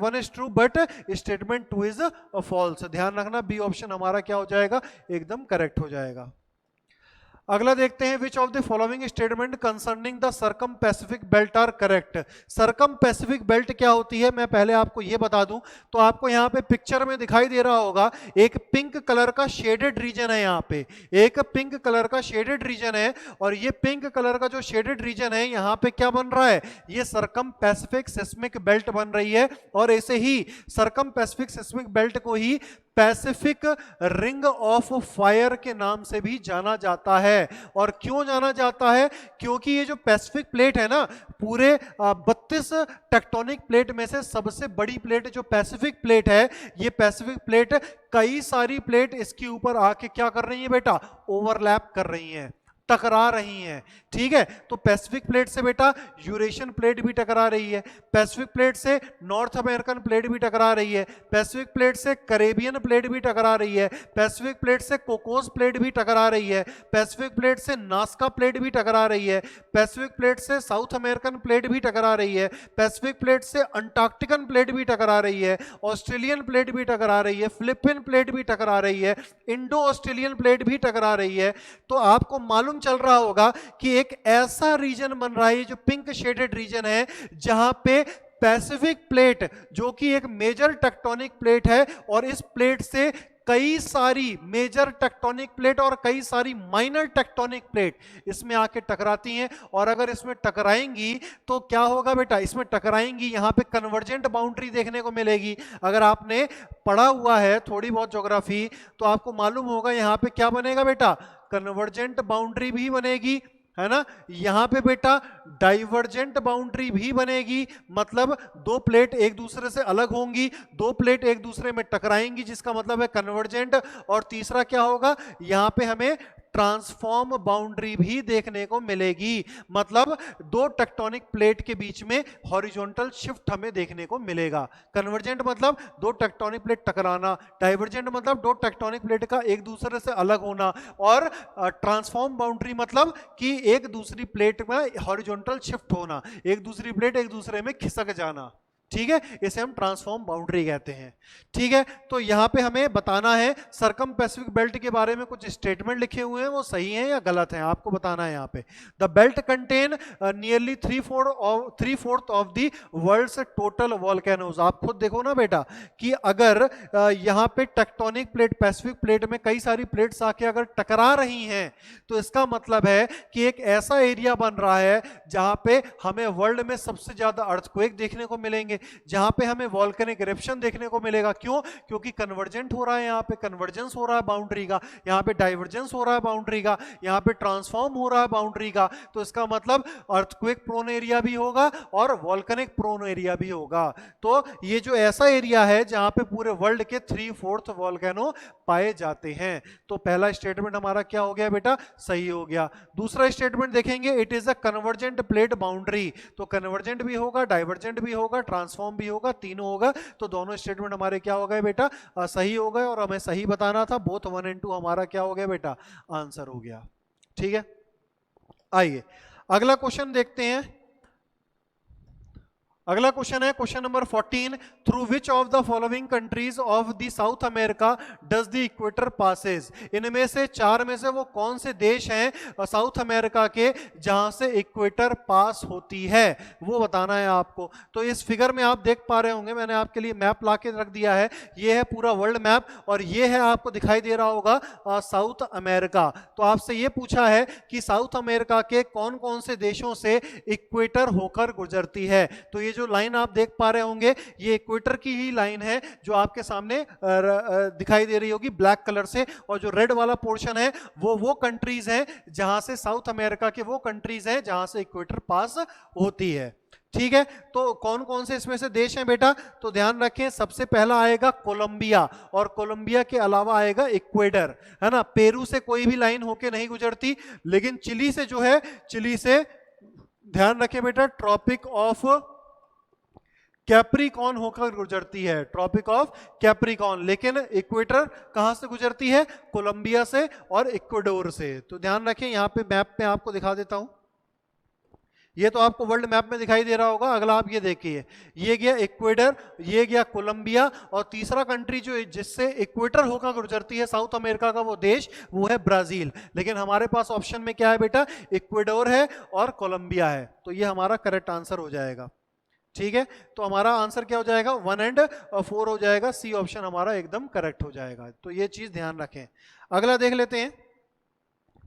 2 is false. ध्यान रखना बी ऑप्शन हमारा क्या हो जाएगा, एकदम करेक्ट हो जाएगा। अगला देखते हैं, which of the following statement concerning the circum Pacific belt are correct. Circum Pacific belt क्या होती है, मैं पहले आपको यह बता दूं। तो आपको यहां पे पिक्चर में दिखाई दे रहा होगा एक पिंक कलर का शेडेड रीजन है, यहां पे एक पिंक कलर का शेडेड रीजन है, और ये पिंक कलर का जो शेडेड रीजन है यहां पे क्या बन रहा है, ये सर्कम पैसिफिक सिस्मिक बेल्ट बन रही है। और ऐसे ही सर्कम पैसिफिक सिस्मिक बेल्ट को ही पैसिफिक रिंग ऑफ फायर के नाम से भी जाना जाता है। और क्यों जाना जाता है, क्योंकि ये जो पैसिफिक प्लेट है ना, पूरे 32 टेक्टोनिक प्लेट में से सबसे बड़ी प्लेट जो पैसिफिक प्लेट है, ये पैसिफिक प्लेट कई सारी प्लेट इसके ऊपर आके क्या कर रही है बेटा, ओवरलैप कर रही हैं, टकरा रही हैं। ठीक है, तो पैसिफिक प्लेट से बेटा यूरेशियन प्लेट भी टकरा रही है, पैसिफिक प्लेट से नॉर्थ अमेरिकन प्लेट भी टकरा रही है, पैसिफिक प्लेट से कैरेबियन प्लेट भी टकरा रही है, पैसिफिक प्लेट से कोकोस प्लेट भी टकरा रही है, पैसिफिक प्लेट से नास्का प्लेट भी टकरा रही है, पैसिफिक प्लेट से साउथ अमेरिकन प्लेट भी टकरा रही है, पैसिफिक प्लेट से अंटार्कटिकन प्लेट भी टकरा रही है, ऑस्ट्रेलियन प्लेट भी टकरा रही है, फिलिपिन प्लेट भी टकरा रही है, इंडो ऑस्ट्रेलियन प्लेट भी टकरा रही है। तो आपको मालूम चल रहा होगा कि एक ऐसा रीजन बन रहा है जो पिंक शेडेड रीजन है, जहां पे पैसिफिक प्लेट जो कि एक मेजर टेक्टोनिक प्लेट है, और इस प्लेट से कई सारी मेजर टेक्टोनिक प्लेट और कई सारी माइनर टेक्टोनिक प्लेट इसमें आके टकराती हैं। और अगर इसमें टकराएंगी तो क्या होगा बेटा, इसमें टकराएंगी, यहां पे कन्वर्जेंट बाउंड्री देखने को मिलेगी। अगर आपने पढ़ा हुआ है थोड़ी बहुत ज्योग्राफी तो आपको मालूम होगा यहां पे क्या बनेगा बेटा, कन्वर्जेंट बाउंड्री भी बनेगी, है ना। यहां पे बेटा डाइवर्जेंट बाउंड्री भी बनेगी, मतलब दो प्लेट एक दूसरे से अलग होंगी, दो प्लेट एक दूसरे में टकराएंगी, जिसका मतलब है कन्वर्जेंट। और तीसरा क्या होगा, यहां पे हमें ट्रांसफॉर्म बाउंड्री भी देखने को मिलेगी, मतलब दो टेक्टोनिक प्लेट के बीच में हॉरिजॉन्टल शिफ्ट हमें देखने को मिलेगा। कन्वर्जेंट मतलब दो टेक्टोनिक प्लेट टकराना, डाइवर्जेंट मतलब दो टेक्टोनिक प्लेट का एक दूसरे से अलग होना, और ट्रांसफॉर्म बाउंड्री मतलब कि एक दूसरी प्लेट में हॉरिजॉन्टल शिफ्ट होना, एक दूसरी प्लेट एक दूसरे में खिसक जाना। ठीक है, इसे हम ट्रांसफॉर्म बाउंड्री कहते हैं। ठीक है, तो यहां पे हमें बताना है सर्कम पैसिफिक बेल्ट के बारे में कुछ स्टेटमेंट लिखे हुए हैं, वो सही हैं या गलत हैं, आपको बताना है। यहां पे the belt contain nearly 3/4 of the world's total volcanoes. आप खुद देखो ना बेटा कि अगर यहां पे टेक्टोनिक प्लेट पैसिफिक प्लेट में कई सारी प्लेट्स आके अगर टकरा रही हैं तो इसका मतलब है कि एक ऐसा एरिया बन रहा है जहां पे हमें वर्ल्ड में सबसे ज्यादा अर्थक्वेक देखने को मिलेंगे, जहां पे हमें वॉल्केनिक इरप्शन देखने को मिलेगा। क्यों, क्योंकि कन्वर्जेंट हो रहा है, यहां पे कन्वर्जेंस हो रहा है बाउंड्री का, यहां पे डाइवर्जेंस हो रहा है बाउंड्री का, यहां पे ट्रांसफॉर्म हो रहा है बाउंड्री का। तो इसका मतलब अर्थक्वेक प्रोन एरिया भी होगा और वॉल्केनिक प्रोन एरिया भी होगा। तो ये जो ऐसा एरिया है जहां पे पूरे वर्ल्ड के 3/4 वॉल्केनो पाए जाते हैं। तो पहला स्टेटमेंट हमारा क्या हो गया बेटा, सही हो गया। दूसरा स्टेटमेंट देखेंगे, it is a convergent plate boundary. तो कन्वर्जेंट भी होगा, डाइवर्जेंट भी होगा, ट्रांसफॉर्म भी होगा, तीनों होगा। तो दोनों स्टेटमेंट हमारे क्या हो गए बेटा, सही हो गए। और हमें सही बताना था, बोथ 1 और 2 हमारा क्या हो गया बेटा, आंसर हो गया। ठीक है, आइए अगला क्वेश्चन देखते हैं। अगला क्वेश्चन है question number 14, through which of the following countries of the South America does the equator passes. इनमें से चार में से वो कौन से देश हैं साउथ अमेरिका के जहां से इक्वेटर पास होती है, वो बताना है आपको। तो इस फिगर में आप देख पा रहे होंगे, मैंने आपके लिए मैप ला के रख दिया है। ये है पूरा वर्ल्ड मैप और ये है, आपको दिखाई दे रहा होगा साउथ अमेरिका। तो आपसे ये पूछा है कि साउथ अमेरिका के कौन कौन से देशों से इक्वेटर होकर गुजरती है। तो ये ये जो लाइन आप देख पा रहे होंगे ये इक्वेटर की ही लाइन है जो आपके सामने दिखाई दे रही होगी ब्लैक कलर से, और जो रेड वाला पोर्शन है वो कंट्रीज हैं जहां से, साउथ अमेरिका के वो कंट्रीज हैं जहां से इक्वेटर पास होती है। ठीक है, तो कौन कौन से इसमें से देश हैं बेटा, तो ध्यान रखें सबसे पहला आएगा कोलंबिया, और कोलंबिया के अलावा आएगा इक्वेडर, है ना। पेरू से कोई भी लाइन होके नहीं गुजरती, लेकिन चिली से जो है, चिली से ध्यान रखें बेटा ट्रॉपिक ऑफ कैप्रिकॉन होकर गुजरती है, ट्रॉपिक ऑफ कैप्रिकॉन। लेकिन इक्वेटर कहां से गुजरती है, कोलंबिया से और इक्वेडोर से। तो ध्यान रखें, यहां पे मैप में आपको दिखा देता हूं, ये तो आपको वर्ल्ड मैप में दिखाई दे रहा होगा। अगला आप ये देखिए, ये गया इक्वेडर, ये गया कोलंबिया, और तीसरा कंट्री जो जिससे इक्वेटर होकर गुजरती है साउथ अमेरिका का वो देश, वो है ब्राजील। लेकिन हमारे पास ऑप्शन में क्या है बेटा, इक्वेडोर है और कोलंबिया है, तो ये हमारा करेक्ट आंसर हो जाएगा। ठीक है, तो हमारा आंसर क्या हो जाएगा, 1 and 4 हो जाएगा, सी ऑप्शन हमारा एकदम करेक्ट हो जाएगा। तो ये चीज ध्यान रखें। अगला देख लेते हैं,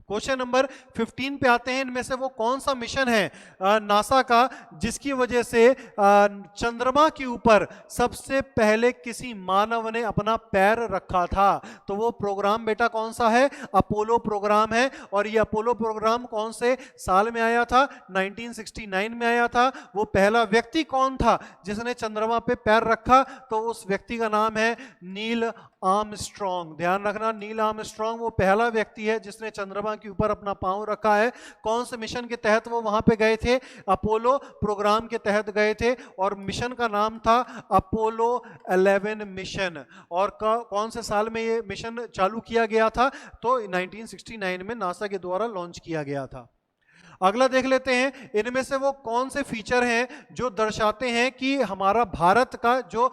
क्वेश्चन नंबर 15 पे आते हैं। इनमें से वो कौन सा मिशन है नासा का जिसकी वजह से चंद्रमा के ऊपर सबसे पहले किसी मानव ने अपना पैर रखा था, तो वो प्रोग्राम बेटा कौन सा है, अपोलो प्रोग्राम है। और ये अपोलो प्रोग्राम कौन से साल में आया था, 1969 में आया था। वो पहला व्यक्ति कौन था जिसने चंद्रमा पे पैर रखा, तो उस व्यक्ति का नाम है नील आर्मस्ट्रॉन्ग। ध्यान रखना, नील आर्मस्ट्रॉन्ग वो पहला व्यक्ति है जिसने चंद्रमा के ऊपर अपना पांव रखा है। कौन से मिशन के तहत वो वहां पे गए थे, अपोलो प्रोग्राम के तहत गए थे, और मिशन का नाम था अपोलो 11 मिशन। और कौन से साल में ये मिशन चालू किया गया था, तो 1969 में नासा के द्वारा लॉन्च किया गया था। अगला देख लेते हैं, इनमें से वो कौन से फीचर हैं जो दर्शाते हैं कि हमारा भारत का जो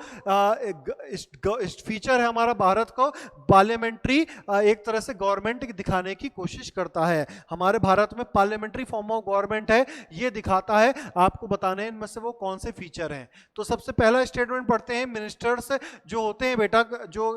फीचर है, हमारा भारत को पार्लियामेंट्री एक तरह से गवर्नमेंट दिखाने की कोशिश करता है। हमारे भारत में पार्लियामेंट्री फॉर्म ऑफ गवर्नमेंट है, ये दिखाता है। आपको बताने इनमें से वो कौन से फीचर हैं। तो सबसे पहला स्टेटमेंट पढ़ते हैं, मिनिस्टर्स जो होते हैं बेटा, जो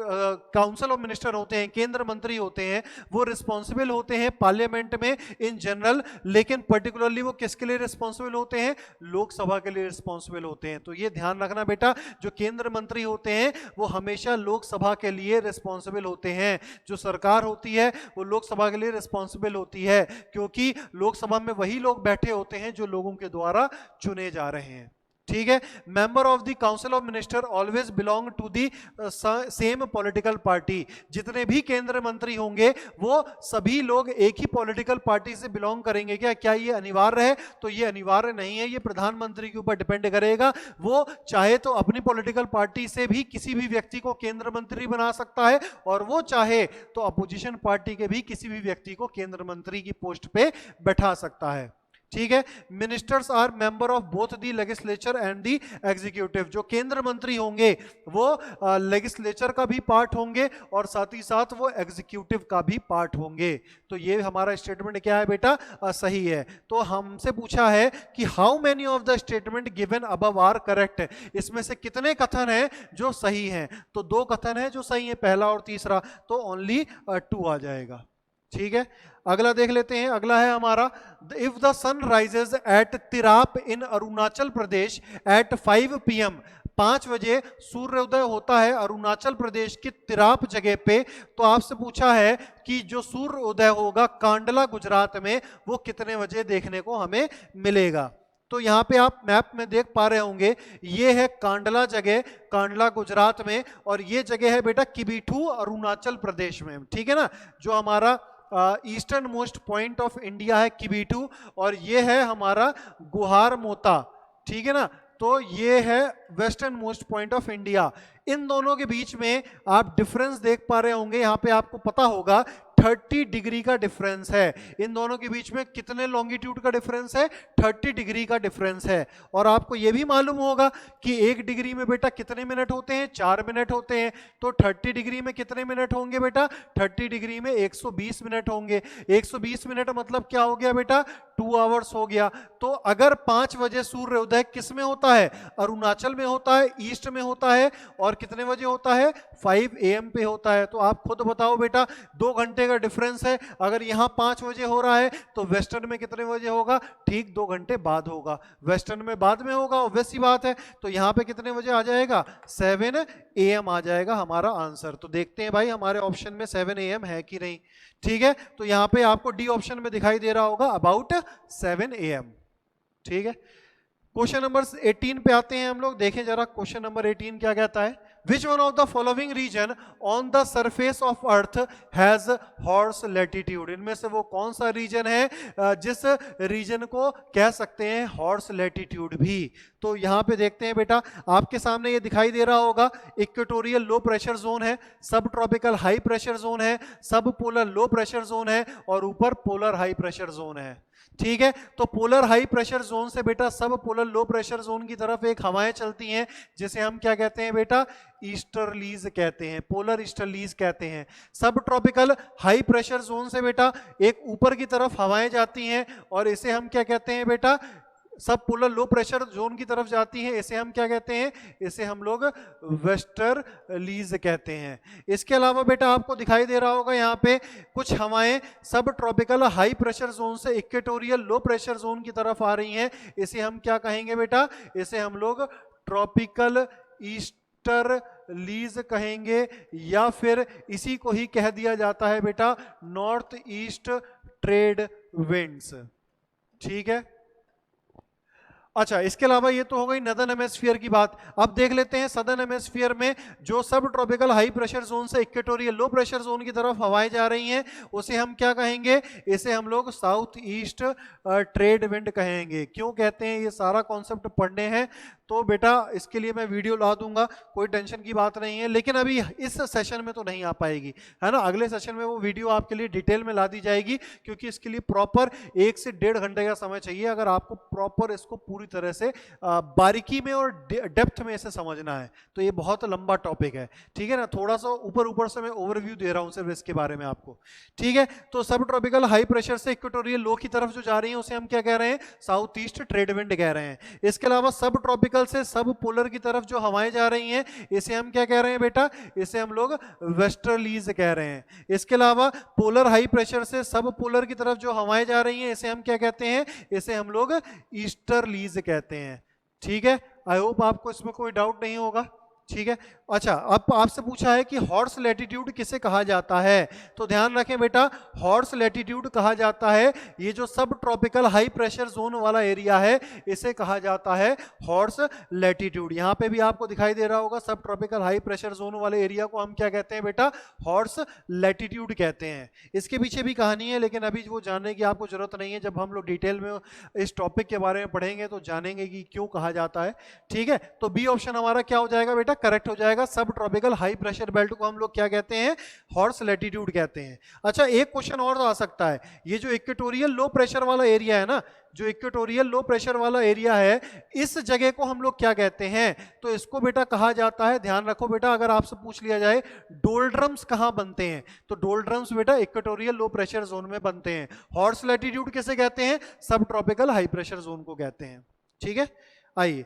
काउंसिल ऑफ मिनिस्टर होते हैं, केंद्र मंत्री होते हैं, वो रिस्पॉन्सिबल होते हैं पार्लियामेंट में इन जनरल, लेकिन पर्टिकुलरली वो किसके लिए रिस्पॉन्सिबल होते हैं, लोकसभा के लिए रिस्पॉन्सिबल होते हैं। तो ये ध्यान रखना बेटा, जो केंद्र मंत्री होते हैं वो हमेशा लोकसभा के लिए रिस्पॉन्सिबल होते हैं। जो सरकार होती है वो लोकसभा के लिए रिस्पॉन्सिबल होती है, क्योंकि लोकसभा में वही लोग बैठे होते हैं जो लोगों के द्वारा चुने जा रहे हैं। ठीक है, member of the council of minister always belong to the same political party. जितने भी केंद्र मंत्री होंगे वो सभी लोग एक ही पॉलिटिकल पार्टी से बिलोंग करेंगे। क्या ये अनिवार्य है, तो ये अनिवार्य नहीं है, ये प्रधानमंत्री के ऊपर डिपेंड करेगा। वो चाहे तो अपनी पॉलिटिकल पार्टी से भी किसी भी व्यक्ति को केंद्र मंत्री बना सकता है, और वो चाहे तो अपोजिशन पार्टी के भी किसी भी व्यक्ति को केंद्र मंत्री की पोस्ट पे बैठा सकता है। ठीक है, ministers are member of both the legislature and the executive. जो केंद्र मंत्री होंगे वो लेजिस्लेचर का भी पार्ट होंगे और साथ ही साथ वो एग्जीक्यूटिव का भी पार्ट होंगे। तो ये हमारा स्टेटमेंट क्या है बेटा, सही है। तो हमसे पूछा है कि how many of the statement given above are correct, इसमें से कितने कथन हैं जो सही हैं। तो 2 कथन हैं जो सही है, पहला और तीसरा, तो ओनली 2 आ जाएगा। ठीक है, अगला देख लेते हैं। अगला है हमारा, if the sun rises at Tirap in Arunachal Pradesh at 5 PM, 5 बजे सूर्योदय होता है अरुणाचल प्रदेश की तिराप जगह पे। तो आपसे पूछा है कि जो सूर्योदय होगा कांडला गुजरात में, वो कितने बजे देखने को हमें मिलेगा। तो यहाँ पे आप मैप में देख पा रहे होंगे, ये है कांडला जगह, कांडला गुजरात में, और ये जगह है बेटा किबीठू अरुणाचल प्रदेश में। ठीक है ना, जो हमारा eastern most point of India है किबीठू, और ये है हमारा गुहार मोता। ठीक है ना, तो ये है western most point of India. इन दोनों के बीच में आप डिफरेंस देख पा रहे होंगे, यहाँ पे आपको पता होगा 30 डिग्री का डिफरेंस है। इन दोनों के बीच में कितने लॉन्गिट्यूड का डिफरेंस है, 30 डिग्री का डिफरेंस है। और आपको यह भी मालूम होगा कि 1 डिग्री में बेटा कितने मिनट होते हैं, 4 मिनट होते हैं। तो 30 डिग्री में कितने मिनट होंगे बेटा, 30 डिग्री में 120 मिनट होंगे। 120 मिनट मतलब क्या हो गया बेटा, 2 आवर्स हो गया। तो अगर 5 बजे सूर्योदय किस में होता है, अरुणाचल में होता है, ईस्ट में होता है, और कितने बजे होता है, 5 AM पे होता है। तो आप खुद बताओ बेटा, 2 घंटे का डिफरेंस है। अगर यहाँ 5 बजे हो रहा है तो वेस्टर्न में कितने बजे होगा, ठीक 2 घंटे बाद होगा। वेस्टर्न में बाद में होगा, ऑब्वियस सी बात है। तो यहाँ पे कितने बजे आ जाएगा, 7 AM आ जाएगा हमारा आंसर। तो देखते हैं भाई हमारे ऑप्शन में 7 AM है कि नहीं। ठीक है, तो यहाँ पे आपको डी ऑप्शन में दिखाई दे रहा होगा अबाउट 7 AM। ठीक है, क्वेश्चन नंबर 18 पे आते हैं हम लोग। देखें जरा क्वेश्चन नंबर 18 क्या कहता है। Which one of the following region on the surface of earth has horse latitude? इनमें से वो कौन सा रीजन है जिस रीजन को कह सकते हैं हॉर्स लैटिट्यूड भी। तो यहाँ पे देखते हैं बेटा, आपके सामने ये दिखाई दे रहा होगा, इक्वेटोरियल लो प्रेशर जोन है, सब ट्रॉपिकल हाई प्रेशर जोन है, सब पोलर लो प्रेशर जोन है, और ऊपर पोलर हाई प्रेशर जोन है। ठीक है, तो पोलर हाई प्रेशर जोन से बेटा सब पोलर लो प्रेशर जोन की तरफ एक हवाएं चलती हैं, जिसे हम क्या कहते हैं बेटा, ईस्टर्लीज कहते हैं, पोलर ईस्टर्लीज कहते हैं। सब ट्रॉपिकल हाई प्रेशर जोन से बेटा एक ऊपर की तरफ हवाएं जाती हैं, और इसे हम क्या कहते हैं बेटा, सब पोलर लो प्रेशर जोन की तरफ जाती है, इसे हम क्या कहते हैं, इसे हम लोग वेस्टर्लीज कहते हैं। इसके अलावा बेटा आपको दिखाई दे रहा होगा यहाँ पे कुछ हवाएं सब ट्रॉपिकल हाई प्रेशर जोन से इक्वेटोरियल लो प्रेशर जोन की तरफ आ रही हैं, इसे हम क्या कहेंगे बेटा, इसे हम लोग ट्रॉपिकल ईस्टर्लीज कहेंगे, या फिर इसी को ही कह दिया जाता है बेटा नॉर्थ ईस्ट ट्रेड विंड्स। ठीक है, अच्छा, इसके अलावा ये तो हो गई नदर्न हेमिस्फीयर की बात। अब देख लेते हैं सदर्न हेमिस्फीयर में जो सब ट्रॉपिकल हाई प्रेशर जोन से इक्वेटोरियल लो प्रेशर जोन की तरफ हवाएं जा रही हैं, उसे हम क्या कहेंगे, इसे हम लोग साउथ ईस्ट ट्रेड विंड कहेंगे। क्यों कहते हैं, ये सारा कॉन्सेप्ट पढ़ने हैं तो बेटा इसके लिए मैं वीडियो ला दूंगा, कोई टेंशन की बात नहीं है, लेकिन अभी इस सेशन में तो नहीं आ पाएगी, है ना। अगले सेशन में वो वीडियो आपके लिए डिटेल में ला दी जाएगी, क्योंकि इसके लिए प्रॉपर 1 से 1.5 घंटे का समय चाहिए अगर आपको प्रॉपर इसको पूरी तरह से बारीकी में और डेप्थ में इसे समझना है। तो ये बहुत लंबा टॉपिक है, ठीक है ना। थोड़ा सा ऊपर ऊपर से मैं ओवरव्यू दे रहा हूँ सिर्फ इसके बारे में आपको, ठीक है। तो सब ट्रॉपिकल हाई प्रेशर से इक्वेटोरियल लो की तरफ जो जा रही है उसे हम क्या कह रहे हैं, साउथ ईस्ट ट्रेड विंड कह रहे हैं। इसके अलावा सब ट्रॉपिकल से सब पोलर की तरफ जो हवाएं जा रही हैं, इसे हम क्या कह रहे हैं बेटा, इसे हम लोग वेस्टर्लीज कह रहे हैं। इसके अलावा पोलर हाई प्रेशर से सब पोलर की तरफ जो हवाएं जा रही हैं, इसे हम क्या कहते हैं, इसे हम लोग ईस्टर्लीज कहते हैं। ठीक है, आई होप आपको इसमें कोई डाउट नहीं होगा, ठीक है। अच्छा, अब आपसे पूछा है कि हॉर्स लैटिट्यूड किसे कहा जाता है, तो ध्यान रखें बेटा, हॉर्स लैटिट्यूड कहा जाता है ये जो सब ट्रॉपिकल हाई प्रेशर जोन वाला एरिया है, इसे कहा जाता है हॉर्स लैटिट्यूड। यहाँ पे भी आपको दिखाई दे रहा होगा, सब ट्रॉपिकल हाई प्रेशर जोन वाले एरिया को हम क्या कहते हैं बेटा, हॉर्स लैटिट्यूड कहते हैं। इसके पीछे भी कहानी है, लेकिन अभी वो जानने की आपको जरूरत नहीं है। जब हम लोग डिटेल में इस टॉपिक के बारे में पढ़ेंगे तो जानेंगे कि क्यों कहा जाता है, ठीक है। तो बी ऑप्शन हमारा क्या हो जाएगा बेटा, करेक्ट हो जाएगा। सब ट्रॉपिकल हाई प्रेशर बेल्ट को हम लोग क्या कहते हैं, हॉर्स लैटिट्यूड कहते हैं। अच्छा, एक क्वेश्चन और आ सकता है, ये जो इक्वेटोरियल लो प्रेशर वाला एरिया है ना, जो इक्वेटोरियल लो प्रेशर वाला एरिया है, इस जगह को हम लोग क्या कहते हैं, तो इसको बेटा कहा जाता है, ध्यान रखो बेटा, अगर आपसे पूछ लिया जाए डोल्ड्रम्स कहां बनते हैं, तो डोल्ड्रम्स बेटा इक्वेटोरियल लो प्रेशर जोन में बनते हैं। हॉर्स लैटिट्यूड किसे कहते हैं, सब ट्रॉपिकल हाई प्रेशर जोन को कहते हैं, ठीक है। आइए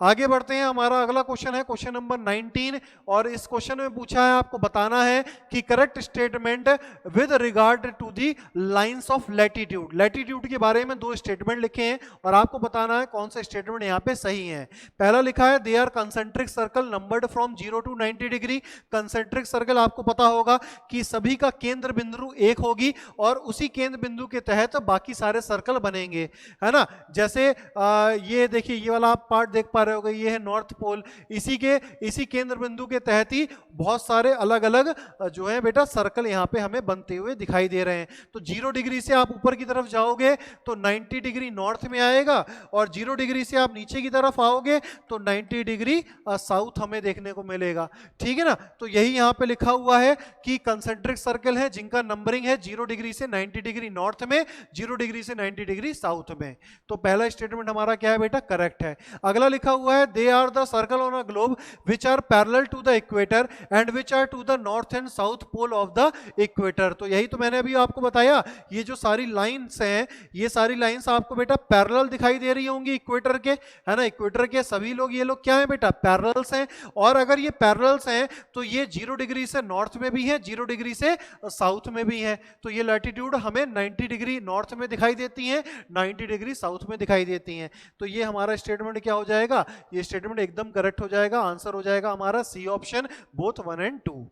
आगे बढ़ते हैं। हमारा अगला क्वेश्चन है क्वेश्चन नंबर 19, और इस क्वेश्चन में पूछा है आपको बताना है कि correct statement with regard to the lines of latitude. Latitude के बारे में 2 स्टेटमेंट लिखे हैं और आपको बताना है कौन सा स्टेटमेंट यहाँ पे सही है। पहला लिखा है they are concentric circle numbered from 0 to 90 degree. Concentric circle आपको पता होगा कि सभी का केंद्र बिंदु 1 होगी और उसी केंद्र बिंदु के तहत बाकी सारे सर्कल बनेंगे, है ना। जैसे ये देखिए, ये वाला आप पार्ट देख पा रहे हो, ये है नॉर्थ पोल, इसी केंद्र बिंदु के तहत ही बहुत सारे अलग अलग जो है बेटा सर्कल यहाँ पे हमें बनते हुए दिखाई दे रहे हैं। तो 0 डिग्री से आप ऊपर की तरफ जाओगे तो 90 डिग्री नॉर्थ में आएगा, और 0 डिग्री से आप नीचे की तरफ आओगे तो 90 डिग्री साउथ हमें देखने को मिलेगा, ठीक है ना। तो यही यहाँ पे लिखा हुआ है कि कंसेंट्रिक सर्कल है जिनका नंबरिंग है 0 डिग्री से 90 डिग्री नॉर्थ में, 0 डिग्री से 90 डिग्री साउथ में। तो पहला स्टेटमेंट हमारा क्या है बेटा, करेक्ट है। अगला लिखा हुआ है they are the circle on a globe which are parallel to the equator and which are to the north and south pole of the equator. तो यही तो मैंने अभी आपको बताया, ये जो सारी लाइंस हैं, ये सारी लाइंस आपको बेटा पैरेलल दिखाई दे रही होंगी इक्वेटर के, है ना। इक्वेटर के सभी लोग, ये लोग क्या है बेटा, पैरेलल्स हैं। और अगर ये पैरेलल्स हैं तो ये 0 डिग्री से नॉर्थ में भी है, 0 डिग्री से साउथ में भी है। तो ये लैटिट्यूड हमें 90 डिग्री नॉर्थ में दिखाई देती हैं, 90 डिग्री साउथ में दिखाई देती हैं। तो ये हमारा स्टेटमेंट क्या हो जाएगा, ये स्टेटमेंट एकदम करेक्ट हो जाएगा। आंसर हो जाएगा हमारा सी ऑप्शन, बोथ 1 एंड 2।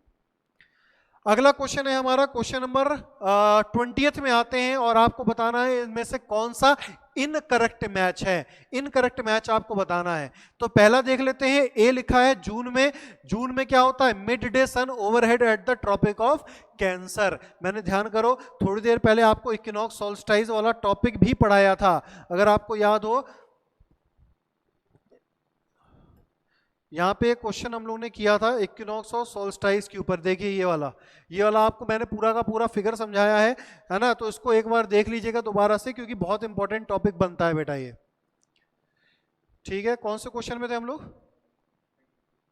अगला क्वेश्चन है हमारा क्वेश्चन नंबर 20th में आते हैं और आपको बताना है इनमें से कौन सा इनकरेक्ट मैच है। इनकरेक्ट मैच आपको बताना है। तो पहला देख लेते हैं, ए लिखा है जून में। जून में क्या होता है, midday sun overhead at the tropic of Cancer. मैंने ध्यान करो, थोड़ी देर पहले आपको इक्विनॉक्स सोल्स्टाइस वाला टॉपिक भी पढ़ाया था, अगर आपको याद हो। यहाँ पे एक क्वेश्चन हम लोगों ने किया था इक्विनॉक्स और सोल्स्टाइस के ऊपर। देखिए ये वाला आपको मैंने पूरा का पूरा फिगर समझाया है ना। तो इसको एक बार देख लीजिएगा दोबारा से, क्योंकि बहुत इंपॉर्टेंट टॉपिक बनता है बेटा ये। ठीक है, कौन से क्वेश्चन में थे हम लोग,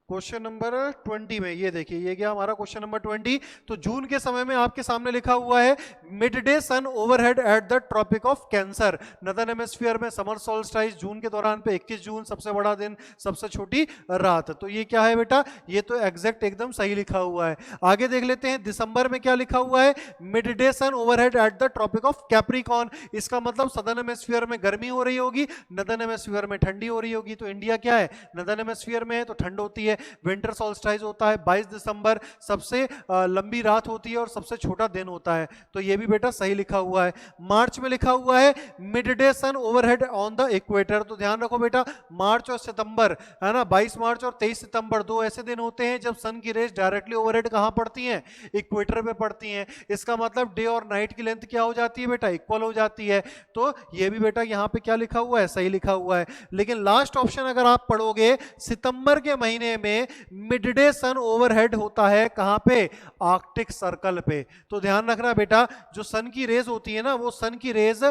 क्वेश्चन नंबर 20 में। ये देखिए ये गया हमारा क्वेश्चन नंबर 20। तो जून के समय में आपके सामने लिखा हुआ है midday sun overhead at the tropic of Cancer. Northern hemisphere में समर सोल्स्टाइस जून के दौरान पे 21 जून, सबसे बड़ा दिन सबसे छोटी रात। तो ये क्या है बेटा, ये तो एग्जैक्ट एकदम सही लिखा हुआ है। आगे देख लेते हैं, दिसंबर में क्या लिखा हुआ है, midday sun overhead at the tropic of Capricorn. इसका मतलब सदर्न हेमिस्फीयर में गर्मी हो रही होगी, नदर्न हेमिस्फीयर में ठंडी हो रही होगी। तो इंडिया क्या है, नदर्न हेमिस्फीयर में है तो ठंड होती है। विंटर सोल्स्टाइस होता है 22 दिसंबर, सबसे लंबी रात होती है और सबसे छोटा दिन होता है। तो ये भी बेटा सही लिखा हुआ है। मार्च में लिखा हुआ है midday sun overhead on the equator. तो ध्यान रखो बेटा, मार्च और सितंबर, है ना, 22 मार्च और 23 सितंबर दो ऐसे दिन होते हैं जब सन की रेज डायरेक्टली ओवरहेड कहां पड़ती हैं, इक्वेटर पे पड़ती हैं। इसका मतलब डे और नाइट की लेंथ क्या हो जाती है बेटा, इक्वल हो जाती है। तो ये भी बेटा यहां पे क्या लिखा हुआ है, सही लिखा हुआ है। लेकिन लास्ट ऑप्शन अगर आप पढ़ोगे, सितंबर के महीने में मिड डे सन ओवरहेड होता है कहां पे, आर्कटिक सर्कल पे। तो ध्यान रखना बेटा, जो सन की रेज होती है ना, वो सन की रेज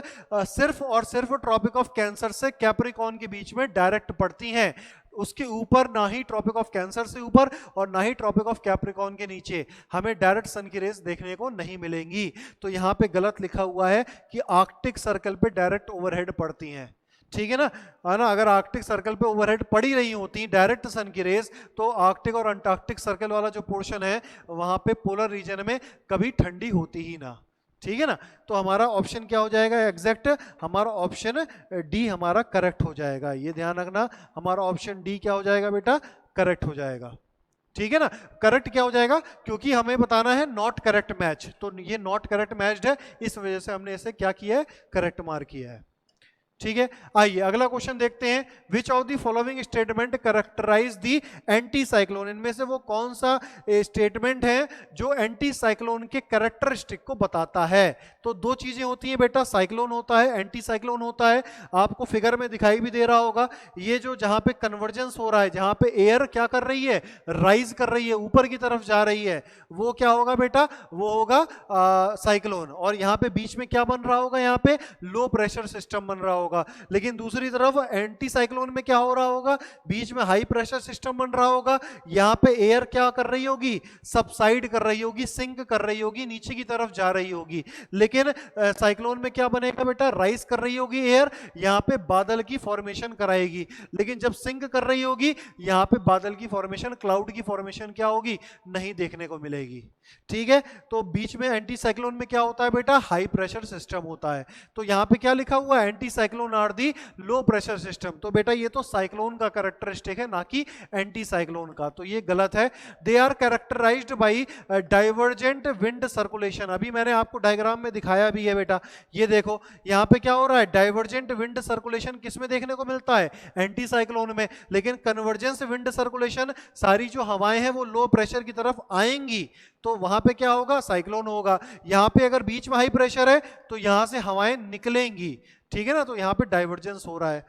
सिर्फ और सिर्फ ट्रॉपिक ऑफ कैंसर से कैप्रिकॉर्न के बीच में डायरेक्ट पड़ती हैं। उसके ऊपर ना ही ट्रॉपिक ऑफ कैंसर से ऊपर और ना ही ट्रॉपिक ऑफ कैप्रिकॉर्न के नीचे हमें डायरेक्ट सन की रेज देखने को नहीं मिलेंगी। तो यहां पे गलत लिखा हुआ है कि आर्कटिक सर्कल पे डायरेक्ट ओवरहेड पड़ती हैं। ठीक है ना, अगर आर्कटिक सर्कल पे ओवरहेड पड़ी रही होती डायरेक्ट सन की रेज, तो आर्कटिक और अंटार्कटिक सर्कल वाला जो पोर्शन है वहां पे पोलर रीजन में कभी ठंडी होती ही ना। ठीक है ना, तो हमारा ऑप्शन क्या हो जाएगा एग्जैक्ट, हमारा ऑप्शन डी हमारा करेक्ट हो जाएगा। ये ध्यान रखना, हमारा ऑप्शन डी क्या हो जाएगा बेटा, करेक्ट हो जाएगा। ठीक है ना, करेक्ट क्या हो जाएगा, क्योंकि हमें बताना है नॉट करेक्ट मैच। तो ये नॉट करेक्ट मैच्ड है, इस वजह से हमने इसे क्या किया है, करेक्ट मार्क किया है। ठीक है, आइए अगला क्वेश्चन देखते हैं। Which of the following statement characterize the anticyclone. इनमें से वो कौन सा स्टेटमेंट है जो एंटी साइक्लोन के कैरेक्टरिस्टिक को बताता है। तो दो चीजें होती हैं बेटा, साइक्लोन होता है, एंटी साइक्लोन होता है। आपको फिगर में दिखाई भी दे रहा होगा, ये जो जहां पे कन्वर्जेंस हो रहा है, जहां पे एयर क्या कर रही है, राइज कर रही है, ऊपर की तरफ जा रही है, वो क्या होगा बेटा, वो होगा साइक्लोन। और यहाँ पे बीच में क्या बन रहा होगा, यहाँ पे लो प्रेशर सिस्टम बन रहा होगा। लेकिन दूसरी तरफ एंटी साइक्लोन में क्या हो रहा होगा, बीच में हाई प्रेशर सिस्टम बन रहा होगा। यहां पे एयर क्या कर रही होगी, सबसाइड कर रही होगी, सिंक कर रही होगी, नीचे की तरफ जा रही होगी। लेकिन साइक्लोन में क्या बनेगा बेटा, राइज कर रही होगी एयर, यहां पे बादल की फॉर्मेशन कराएगी। लेकिन जब सिंक कर रही होगी, यहां पे बादल की फॉर्मेशन, क्लाउड की फॉर्मेशन क्या होगी, नहीं देखने को मिलेगी। ठीक है, तो बीच में एंटी साइक्लोन में क्या होता है बेटा, हाई प्रेशर सिस्टम होता है। तो यहां पे क्या लिखा हुआ है, anticyclone are the low pressure system. तो बेटा ये तो साइक्लोन का कैरेक्टरिस्टिक है, ना कि एंटी साइक्लोन का। तो ये गलत है। They are characterized by divergent wind circulation. अभी मैंने आपको डायग्राम में दिखाया भी है बेटा, ये देखो यहां पे क्या हो रहा है, डाइवर्जेंट विंड सर्कुलेशन किस में देखने को मिलता है, एंटी साइक्लोन में। लेकिन कन्वर्जेंस विंड सर्कुलेशन, सारी जो हवाएं हैं वो लो प्रेशर की तरफ आएंगी, तो वहां पे क्या होगा, साइक्लोन होगा। यहां पे अगर बीच में हाई प्रेशर है तो यहां से हवाएं निकलेंगी। ठीक है ना, तो यहां पे डाइवर्जेंस हो रहा है।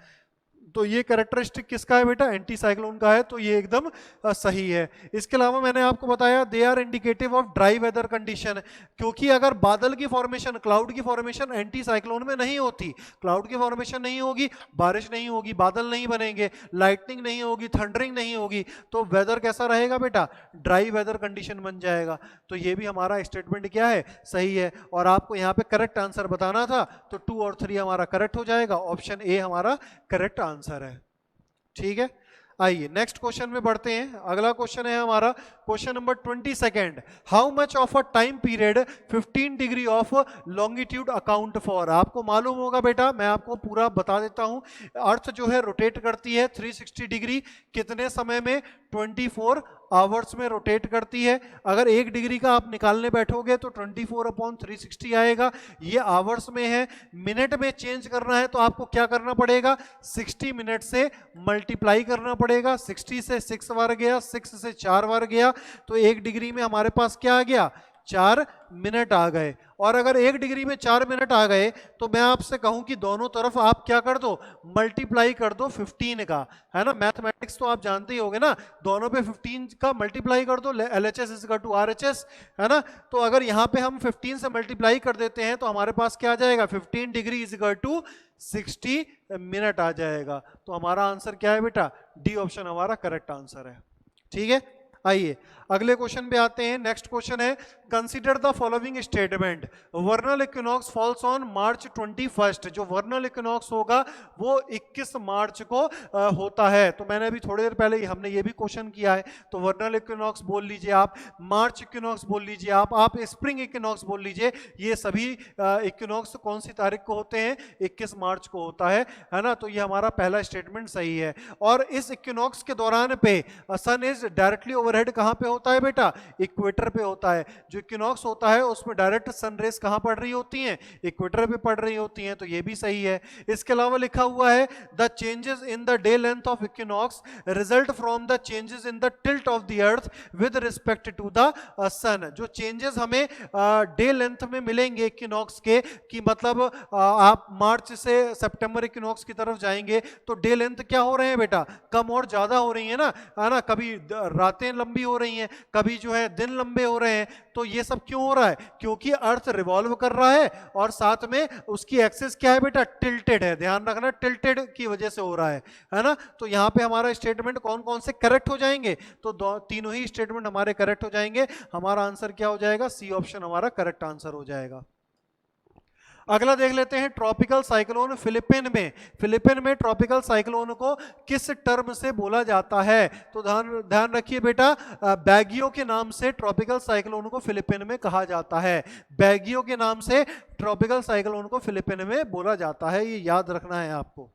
तो ये कैरेक्टरिस्टिक किसका है बेटा, एंटी साइक्लोन का है, तो ये एकदम सही है। इसके अलावा मैंने आपको बताया they are indicative of dry weather condition, क्योंकि अगर बादल की फॉर्मेशन, क्लाउड की फॉर्मेशन एंटी साइक्लोन में नहीं होती, क्लाउड की फॉर्मेशन नहीं होगी, बारिश नहीं होगी, बादल नहीं बनेंगे, लाइटनिंग नहीं होगी, थंडरिंग नहीं होगी, तो वेदर कैसा रहेगा बेटा, ड्राई वेदर कंडीशन बन जाएगा। तो ये भी हमारा स्टेटमेंट क्या है, सही है। और आपको यहाँ पे करेक्ट आंसर बताना था, तो 2 और 3 हमारा करेक्ट हो जाएगा, ऑप्शन ए हमारा करेक्ट आंसर है। ठीक है, आइए नेक्स्ट क्वेश्चन में बढ़ते हैं। अगला क्वेश्चन है हमारा question number 22, how much of a time period 15 degree of longitude account for. आपको मालूम होगा बेटा, मैं आपको पूरा बता देता हूं, अर्थ जो है रोटेट करती है 360 डिग्री, कितने समय में, 24 आवर्स में रोटेट करती है। अगर 1 डिग्री का आप निकालने बैठोगे तो 24/360 आएगा, ये आवर्स में है। मिनट में चेंज करना है तो आपको क्या करना पड़ेगा, 60 मिनट से मल्टीप्लाई करना पड़ेगा। 60 से 6 बार गया, 6 से 4 बार गया, तो 1 डिग्री में हमारे पास क्या आ गया, 4 मिनट आ गए। और अगर 1 डिग्री में 4 मिनट आ गए तो मैं आपसे कहूं कि दोनों तरफ आप क्या कर दो, मल्टीप्लाई कर दो 15 का, है ना। मैथमेटिक्स तो आप जानते ही होगे ना, दोनों पे 15 का मल्टीप्लाई कर दो, LHS is equal to RHS, है ना। तो अगर यहाँ पे हम 15 से मल्टीप्लाई कर देते हैं तो हमारे पास क्या आ जाएगा, 15 degree is equal to 60 minute आ जाएगा। तो हमारा आंसर क्या है बेटा, डी ऑप्शन हमारा करेक्ट आंसर है। ठीक है, आइए अगले क्वेश्चन पे आते हैं। नेक्स्ट क्वेश्चन है, consider the following statement, vernal equinox falls on March 21। जो वर्नल इक्विनॉक्स होगा वो 21 मार्च को होता है। तो मैंने अभी थोड़ी देर पहले हमने ये भी क्वेश्चन किया है, तो वर्नल इक्विनॉक्स बोल लीजिए आप, मार्च इक्विनॉक्स बोल लीजिए आप स्प्रिंग इक्विनॉक्स बोल लीजिए, ये सभी इक्विनॉक्स कौन सी तारीख को होते हैं, 21 मार्च को होता है ना। तो ये हमारा पहला स्टेटमेंट सही है। और इस इक्विनॉक्स के दौरान पे सन इज डायरेक्टली ओवरहेड कहां पे होता है बेटा, इक्वेटर पे होता है। जो इक्विनॉक्स होता है उसमें डायरेक्ट सन रेज कहां पड़ रही होती हैं, इक्वेटर पे पड़ रही होती हैं, तो ये भी सही है। इसके अलावा लिखा हुआ है the changes in the day length of equinox result from the changes in the tilt of the earth with respect to the sun. जो चेंजेस हमें डे लेंथ में मिलेंगे इक्विनॉक्स के, कि मतलब आप मार्च से सितंबर इक्विनॉक्स की तरफ जाएंगे तो डे लेंथ क्या हो रहे हैं बेटा, कम और ज्यादा हो रही है ना, है ना। कभी रातें लंबी हो रही हैं, कभी जो है दिन लंबे हो रहे हैं। तो ये सब क्यों हो रहा है, क्योंकि अर्थ रिवॉल्व कर रहा है और साथ में उसकी एक्सिस क्या है बेटा, टिल्टेड है। ध्यान रखना, टिल्टेड की वजह से हो रहा है ना। तो यहाँ पे हमारा स्टेटमेंट कौन कौन से करेक्ट हो जाएंगे, तो तीनों ही स्टेटमेंट हमारे करेक्ट हो जाएंगे। हमारा आंसर क्या हो जाएगा, सी ऑप्शन हमारा करेक्ट आंसर हो जाएगा। अगला देख लेते हैं, ट्रॉपिकल साइक्लोन फिलिपिन में ट्रॉपिकल साइक्लोन को किस टर्म से बोला जाता है। तो ध्यान रखिए बेटा, बैगियो के नाम से ट्रॉपिकल साइक्लोन को फिलिपिन में कहा जाता है। बैगियो के नाम से ट्रॉपिकल साइक्लोन को फिलिपिन में बोला जाता है, ये याद रखना है आपको।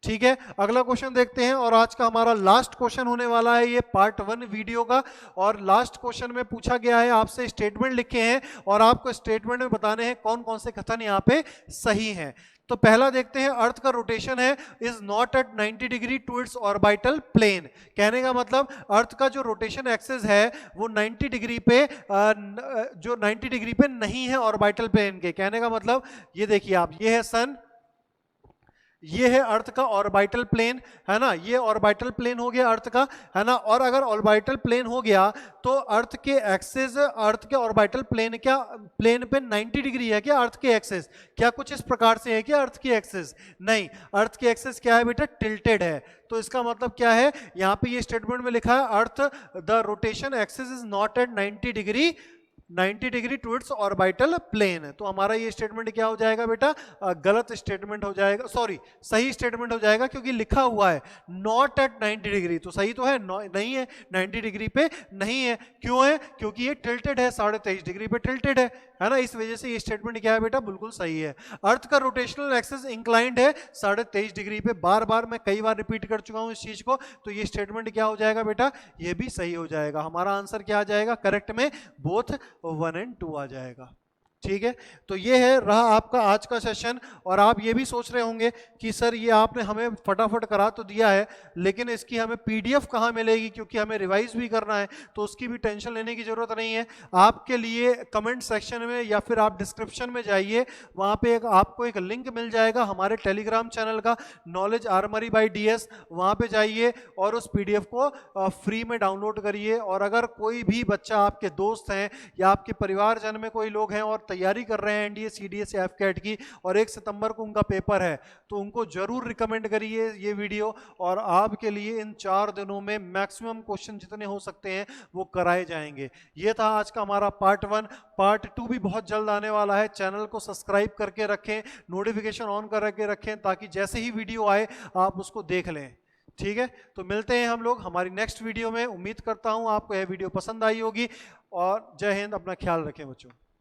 ठीक है, अगला क्वेश्चन देखते हैं, और आज का हमारा लास्ट क्वेश्चन होने वाला है ये पार्ट 1 वीडियो का। और लास्ट क्वेश्चन में पूछा गया है, आपसे स्टेटमेंट लिखे हैं और आपको स्टेटमेंट में बताने हैं कौन कौन से कथन यहाँ पे सही हैं। तो पहला देखते हैं, अर्थ का रोटेशन है is not at 90 degree to its orbital plane. कहने का मतलब अर्थ का जो रोटेशन एक्सिस है वो 90 डिग्री पे जो 90 डिग्री पे नहीं है ऑर्बिटल प्लेन के। कहने का मतलब ये देखिए आप, ये है सन, ये है अर्थ का ऑर्बिटल प्लेन, है ना। ये ऑर्बिटल प्लेन हो गया अर्थ का, है ना। और अगर ऑर्बिटल प्लेन हो गया तो अर्थ के एक्सिस, अर्थ के ऑर्बिटल प्लेन, क्या प्लेन पे 90 डिग्री है क्या अर्थ के एक्सिस, क्या कुछ इस प्रकार से है क्या अर्थ की एक्सिस, नहीं। अर्थ की एक्सिस क्या है बेटा, टिल्टेड है। तो इसका मतलब क्या है, यहाँ पे ये स्टेटमेंट में लिखा है earth the rotation axis is not at 90 degree to its orbital plane. तो हमारा ये स्टेटमेंट क्या हो जाएगा बेटा, गलत स्टेटमेंट हो जाएगा, सॉरी सही स्टेटमेंट हो जाएगा, क्योंकि लिखा हुआ है नॉट एट 90 डिग्री। तो सही तो है, नहीं है, 90 डिग्री पे नहीं है। क्यों है, क्योंकि ये टिल्टेड है, 23.5 डिग्री पे टिल्टेड है ना। इस वजह से ये स्टेटमेंट क्या है बेटा, बिल्कुल सही है। अर्थ का रोटेशनल एक्सिस इंक्लाइंड है 23.5 डिग्री पे, बार बार मैं कई बार रिपीट कर चुका हूं इस चीज को। तो ये स्टेटमेंट क्या हो जाएगा बेटा, ये भी सही हो जाएगा। हमारा आंसर क्या आ जाएगा करेक्ट में, बोथ 1 और 2 आ जाएगा। ठीक है, तो ये है रहा आपका आज का सेशन। और आप ये भी सोच रहे होंगे कि सर ये आपने हमें फटाफट करा तो दिया है, लेकिन इसकी हमें पीडीएफ कहाँ मिलेगी, क्योंकि हमें रिवाइज भी करना है। तो उसकी भी टेंशन लेने की जरूरत नहीं है। आपके लिए कमेंट सेक्शन में या फिर आप डिस्क्रिप्शन में जाइए, वहाँ पे आपको एक लिंक मिल जाएगा हमारे टेलीग्राम चैनल का, नॉलेज आर्मरी बाय डीएस। वहाँ पे जाइए और उस पीडीएफ को फ्री में डाउनलोड करिए। और अगर कोई भी बच्चा, आपके दोस्त हैं या आपके परिवारजन में कोई लोग हैं और तैयारी कर रहे हैं एनडीए सीडीएस या एफकेट की, और 1 सितंबर को उनका पेपर है, तो उनको जरूर रिकमेंड करिए ये वीडियो। और आपके लिए इन 4 दिनों में मैक्सिमम क्वेश्चन जितने हो सकते हैं वो कराए जाएंगे। ये था आज का हमारा पार्ट 1। पार्ट 2 भी बहुत जल्द आने वाला है। चैनल को सब्सक्राइब करके रखें, नोटिफिकेशन ऑन करके रखें, ताकि जैसे ही वीडियो आए आप उसको देख लें। ठीक है, तो मिलते हैं हम लोग हमारी नेक्स्ट वीडियो में। उम्मीद करता हूं आपको यह वीडियो पसंद आई होगी। और जय हिंद, अपना ख्याल रखें बच्चों।